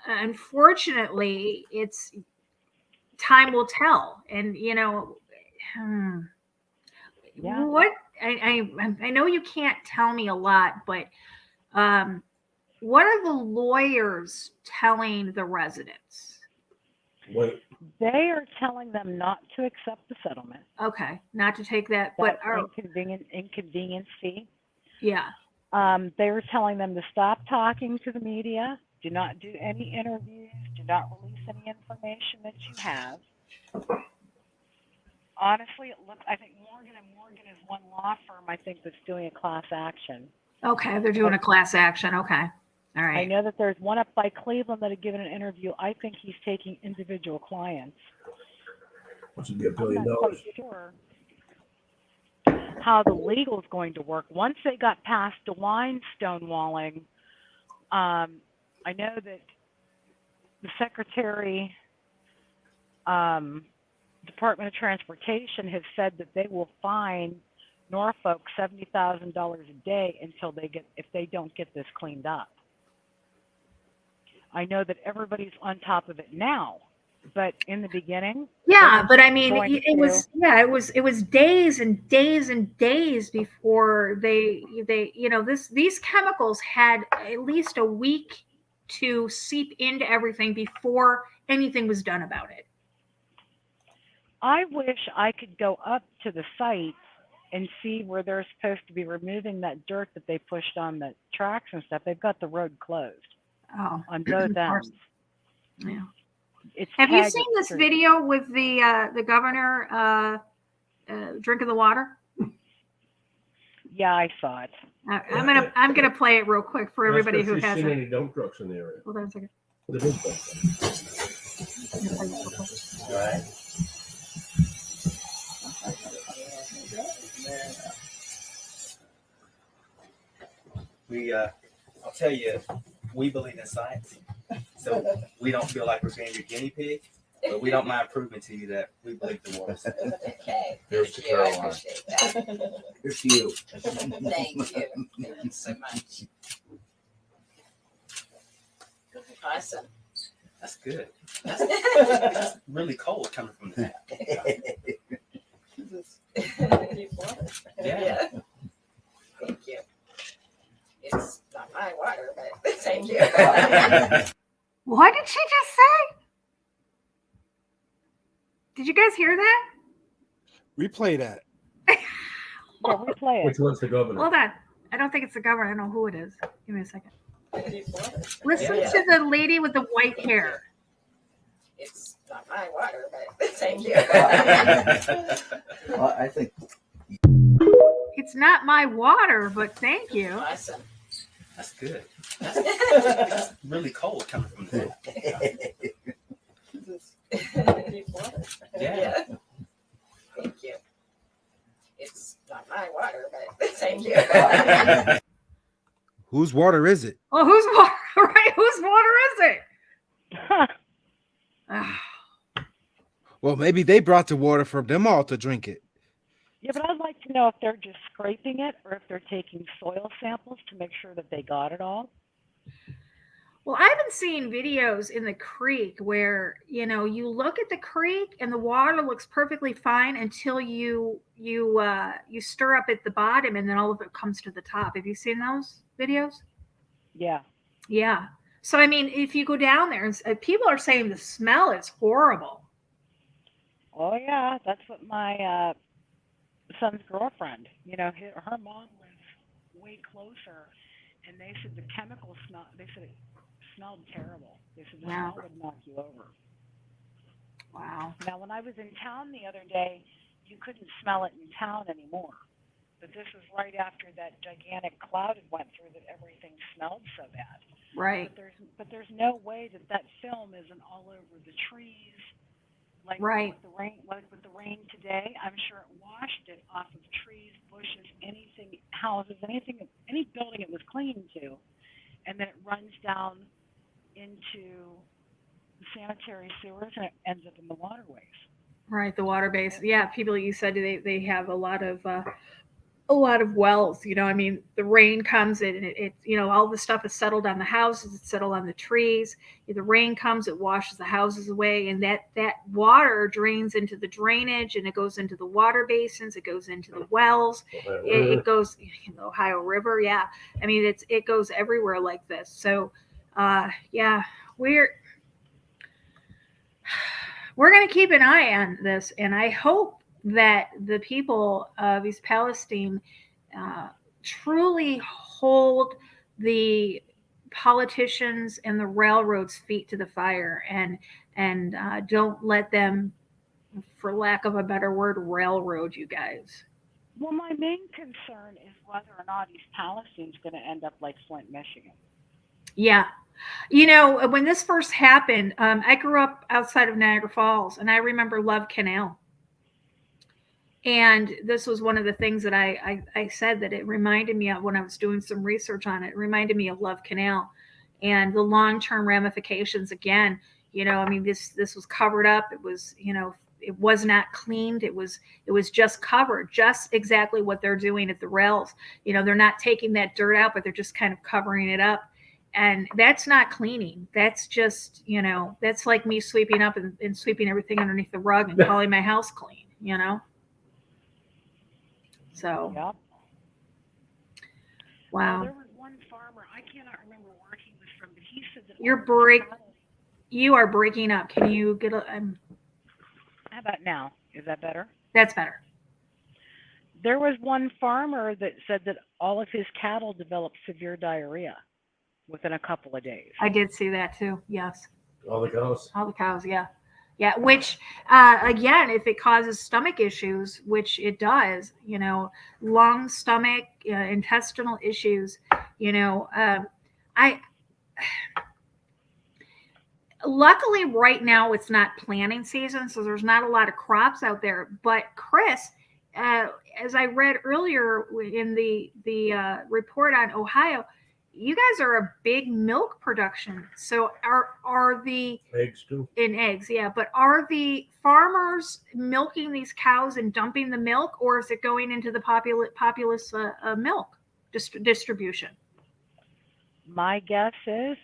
unfortunately, it's time will tell. And Yeah. what I know you can't tell me a lot, but what are the lawyers telling the residents? Wait, They are telling them not to accept the settlement. Okay, not to take that, but That inconvenience fee. yeah. They were telling them to stop talking to the media, do not do any interviews, do not release any information that you have. Honestly, I think Morgan & Morgan is one law firm, I think, that's doing a class action. Okay, they're doing a class action. Okay. All right. I know that there's one up by Cleveland that had given an interview. I think he's taking individual clients. which would be $1 I'm billion. not quite sure how the legal is going to work. Once they got past DeWine stonewalling, I know that the Secretary, Department of Transportation has said that they will fine Norfolk $70,000 a day until if they don't get this cleaned up. I know that everybody's on top of it now, but in the beginning, yeah, but I mean, it was days and days and days before they these chemicals had at least a week to seep into everything before anything was done about it. I wish I could go up to the site and see where they're supposed to be removing that dirt that they pushed on the tracks and stuff. They've got the road closed on both ends. Yeah. It's Have you Taggart seen this Street. video with the governor drinking the water? Yeah, I saw it. I'm gonna play it real quick for everybody who She's seen hasn't. any dump trucks in the area. Hold on a second. The big trucks. All right. I'll tell you, we believe in science, so we don't feel like we're being your guinea pig, but we don't mind proving to you that we believe the water's safe. Okay. Here's to Thank you. I Caroline. appreciate that. Here's to you. Thank you. Thank you so much. Awesome. That's good. It's really cold coming from the tap. Yeah. Thank you. It's not my water, but thank you. What did she just say? Did you guys hear that? Replay that. Yeah, replay it. Which one's the governor? Hold on. I don't think it's the governor. I don't know who it is. Give me a second. Listen Yeah. to the lady with the white hair. It's not my water, but thank you. Well, I think It's not my water, but thank you. Awesome. that's good. It's really cold coming from the tap. Yeah. Thank you. It's not my water, but thank you. Whose water is it? Well, whose water? Right? Whose water is it? Ah, Well, maybe they brought the water for them all to drink it. Yeah, but I'd like to know if they're just scraping it or if they're taking soil samples to make sure that they got it all. well, I've been seeing videos in the creek where you look at the creek and the water looks perfectly fine until you stir up at the bottom and then all of it comes to the top. Have you seen those videos? Yeah. Yeah. So I mean, if you go down there, and people are saying the smell is horrible. Oh, yeah. That's what my son's girlfriend, her mom lives way closer, and they said the chemical smell, they said it smelled terrible. They said the Wow. smell would knock you over. Wow. Now, when I was in town the other day, you couldn't smell it in town anymore. But this was right after that gigantic cloud had went through that everything smelled so bad. Right. But there's no way that film isn't all over the trees. Like Right. with the rain today, I'm sure it washed it off of trees, bushes, anything, houses, any building it was clinging to, and then it runs down into the sanitary sewers and it ends up in the waterways. Right. The water base. Yeah. People, you said they have a lot of a lot of wells. I mean, the rain comes and it all the stuff is settled on the houses, it's settled on the trees. The rain comes, it washes the houses away, and that water drains into the drainage, and it goes into the water basins, it goes into the wells, it goes in the Ohio River. Yeah, I mean, it goes everywhere like this. So yeah, we're going to keep an eye on this, and I hope that the people of East Palestine truly hold the politicians and the railroads' feet to the fire, and don't let them, for lack of a better word, railroad you guys. Well, my main concern is whether or not East Palestine is going to end up like Flint, Michigan. Yeah. When this first happened, I grew up outside of Niagara Falls, and I remember Love Canal. And this was one of the things that I said that it reminded me of when I was doing some research on it. It reminded me of Love Canal and the long-term ramifications. Again, I mean, this was covered up. It was, it was not cleaned. It was just covered, just exactly what they're doing at the rails. They're not taking that dirt out, but they're just kind of covering it up. And that's not cleaning. That's just, that's like me sweeping up and sweeping everything underneath the rug and calling my house clean, So, yep. Wow. There was one farmer, I cannot remember where he was from, but he said that you are breaking up. Can you get how about now? Is that better? That's better. There was one farmer that said that all of his cattle developed severe diarrhea within a couple of days. I did see that too. Yes. All the cows. All the cows. Yeah. Yeah. Which, again, if it causes stomach issues, which it does, lung, stomach, intestinal issues, luckily right now it's not planting season, so there's not a lot of crops out there. But Chris, as I read earlier in the report on Ohio, you guys are a big milk production. So are the eggs too? In eggs, yeah. But are the farmers milking these cows and dumping the milk, or is it going into the populous milk distribution? My guess is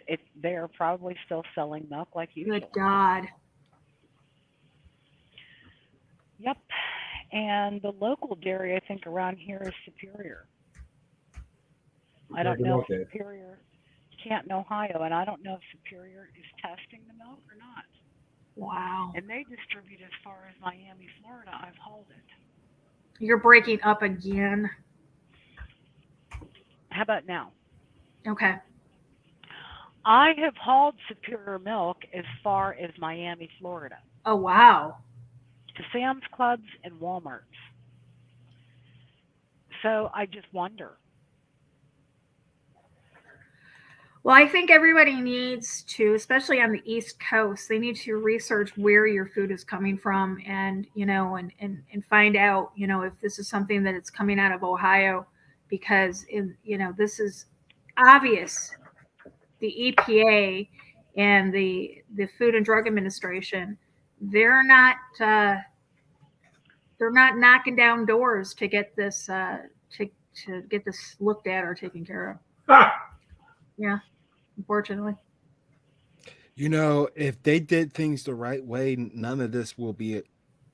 they are probably still selling milk like usual. Good God. Yep. And the local dairy, I think, around here is Superior. I don't know if Superior, Canton, Ohio, and I don't know if Superior is testing the milk or not. Wow. And they distribute as far as Miami, Florida. I've hauled it. You're breaking up again. How about now? Okay. I have hauled Superior milk as far as Miami, Florida. Oh, wow. To Sam's Clubs and Walmarts. So I just wonder. Well, I think everybody needs to, especially on the East Coast, they need to research where your food is coming from, and and find out, if this is something that it's coming out of Ohio, because this is obvious. The EPA and the Food and Drug Administration, they're not knocking down doors to get this to get this looked at or taken care of. Yeah. Unfortunately. If they did things the right way, none of this will be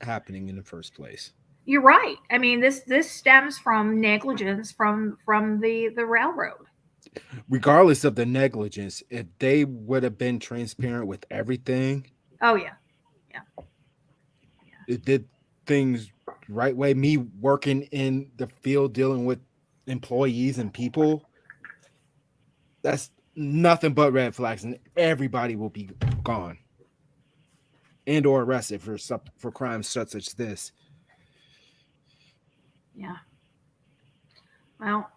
happening in the first place. You're right. I mean, this stems from negligence from the railroad. Regardless of the negligence, if they would have been transparent with everything. Oh yeah. Yeah. It did things the right way. Me working in the field dealing with employees and people, that's nothing but red flags, and everybody will be gone and or arrested for crimes such as this. Yeah. Well.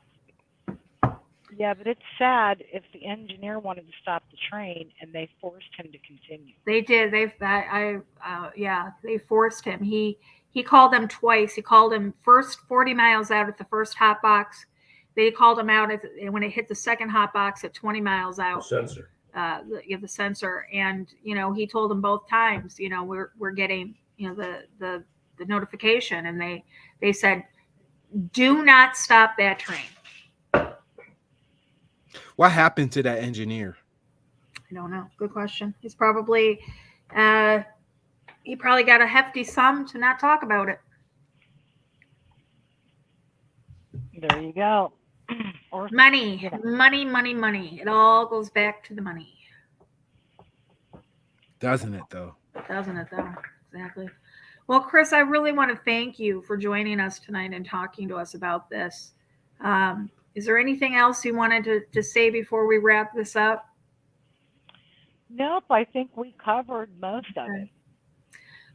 Yeah, but it's sad if the engineer wanted to stop the train and they forced him to continue. They did. They forced him. He called them twice. He called him first 40 miles out at the first hot box. They called him out when it hit the second hot box at 20 miles out. The sensor. The sensor, and he told them both times. We're getting the notification, and they said Do not stop that train. What happened to that engineer? I don't know. Good question. He probably got a hefty sum to not talk about it. There you go. Or Money, you know. money. It all goes back to the money. Doesn't it though? Doesn't it though? Exactly. Well, Chris, I really want to thank you for joining us tonight and talking to us about this. Is there anything else you wanted to say before we wrap this up? Nope, I think we covered most of it.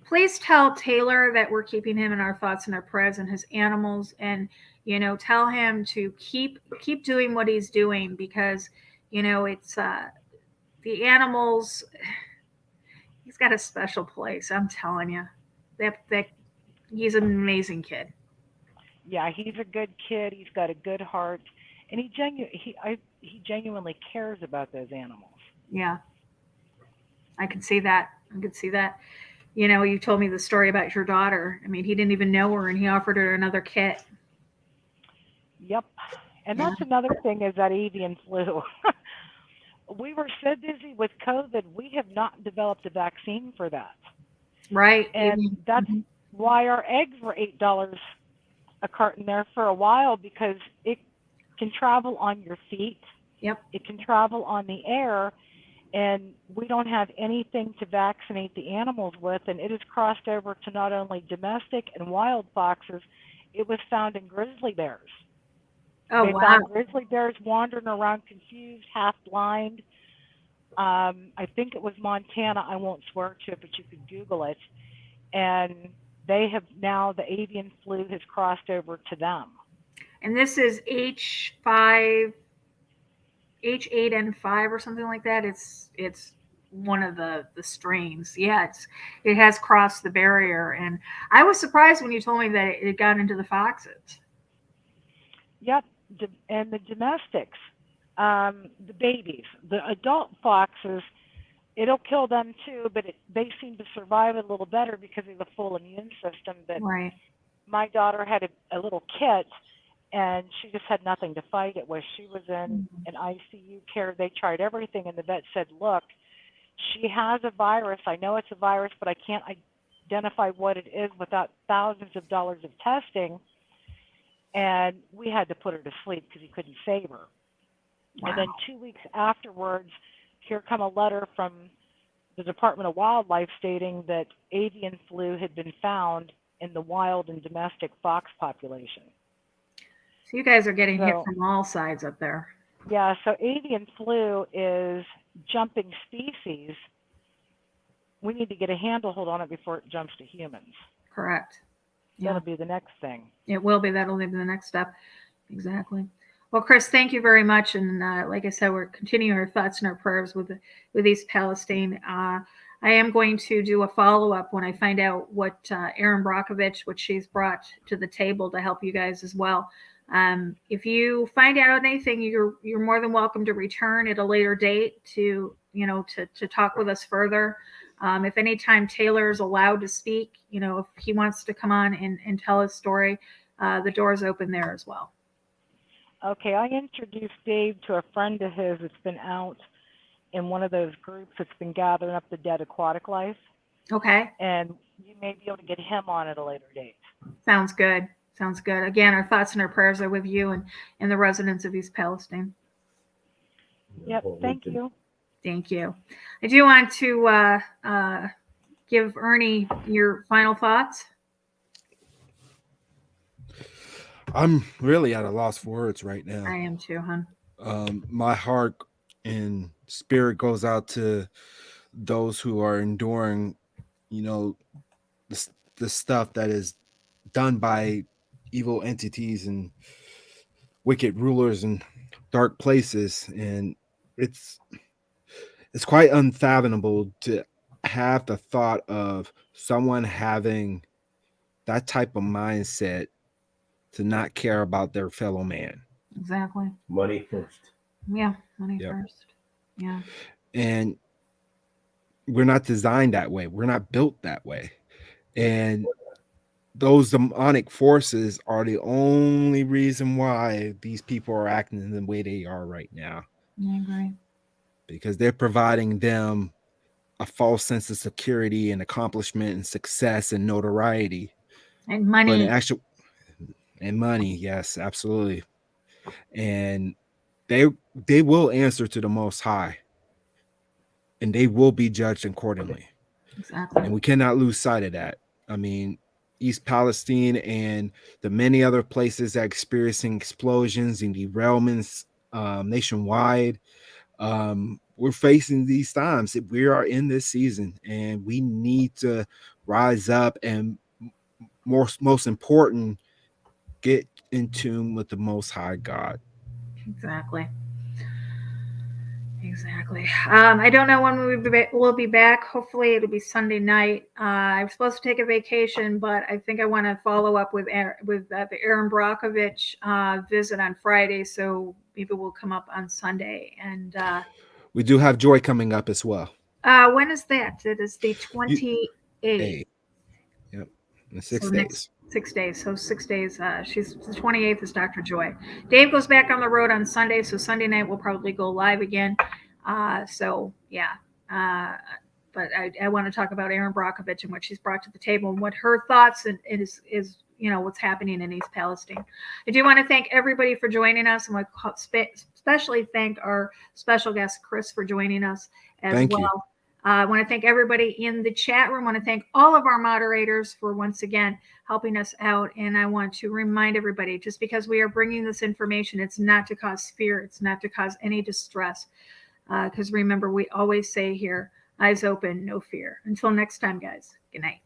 Please tell Taylor that we're keeping him in our thoughts and our prayers and his animals, and tell him to keep doing what he's doing, because it's the animals. He's got a special place. I'm telling you, that he's an amazing kid. Yeah, he's a good kid. He's got a good heart, and he genuinely cares about those animals. Yeah, I can see that. You told me the story about your daughter. I mean, he didn't even know her, and he offered her another kit. Yep. And that's another thing, is that avian flu. We were so busy with COVID, we have not developed a vaccine for that. Right. And that's why our eggs were $8 a carton there for a while, because it can travel on your feet. Yep. It can travel on the air, and we don't have anything to vaccinate the animals with, and it has crossed over to not only domestic and wild foxes, it was found in grizzly bears. Oh, they wow. found grizzly bears wandering around confused, half blind. I think it was Montana. I won't swear to it, but you could Google it. And they have now, the avian flu has crossed over to them. And this is H8N5 or something like that. It's one of the strains. Yeah, it has crossed the barrier. And I was surprised when you told me that it got into the foxes. Yep. And the domestics, the babies, the adult foxes, it'll kill them too, but they seem to survive a little better because of the full immune system. But right. My daughter had a little kit, and she just had nothing to fight it with. She was in an ICU care. They tried everything, and the vet said, look, she has a virus. I know it's a virus, but I can't identify what it is without thousands of dollars of testing. And we had to put her to sleep because he couldn't save her. Wow. And then 2 weeks afterwards, here come a letter from the Department of Wildlife stating that avian flu had been found in the wild and domestic fox population. So you guys are getting hit from all sides up there. Yeah, so avian flu is jumping species. We need to get a handlehold on it before it jumps to humans. Correct. That'll be the next thing. It will be. That'll be the next step. Exactly. Well, Chris, thank you very much. And like I said, we're continuing our thoughts and our prayers with East Palestine. I am going to do a follow-up when I find out what Erin Brockovich, what she's brought to the table to help you guys as well. If you find out anything, you're more than welcome to return at a later date to talk with us further. If anytime Taylor is allowed to speak, if he wants to come on and tell his story, the door's open there as well. Okay, I introduced Dave to a friend of his that's been out in one of those groups that's been gathering up the dead aquatic life. Okay. And you may be able to get him on at a later date. Sounds good. Sounds good. Again, our thoughts and our prayers are with you and the residents of East Palestine. Yep, thank you. Thank you. I do want to give Ernie your final thoughts. I'm really at a loss for words right now. I am too, hon. My heart and spirit goes out to those who are enduring, the stuff that is done by evil entities and wicked rulers and dark places. And it's quite unfathomable to have the thought of someone having that type of mindset to not care about their fellow man. Exactly. Money first. Yeah, money first. Yeah. And we're not designed that way. We're not built that way. And those demonic forces are the only reason why these people are acting the way they are right now. I agree. Because they're providing them a false sense of security and accomplishment and success and notoriety. And money. But in actual, and money, yes, absolutely. And they will answer to the Most High, and they will be judged accordingly. Exactly. And we cannot lose sight of that. I mean, East Palestine and the many other places that are experiencing explosions and derailments nationwide. We're facing these times. We are in this season, and we need to rise up and most important, get in tune with the Most High God. Exactly. I don't know when we'll be back. Hopefully it'll be Sunday night. I was supposed to take a vacation, but I think I want to follow up with the Aaron Brockovich visit on Friday. So maybe we'll come up on Sunday. And we do have Joy coming up as well. When is that? It is the 28th. Yep. In 6 days. 6 days. So 6 days. She's the 28th is Dr. Joy. Dave goes back on the road on Sunday. So Sunday night we'll probably go live again. So yeah. But I want to talk about Erin Brockovich and what she's brought to the table and what her thoughts is what's happening in East Palestine. I do want to thank everybody for joining us, and especially thank our special guest Chris for joining us as well. I want to thank everybody in the chat room. I want to thank all of our moderators for once again helping us out. And I want to remind everybody, just because we are bringing this information, it's not to cause fear. It's not to cause any distress. Because remember, we always say here, eyes open, no fear. Until next time, guys. Good night.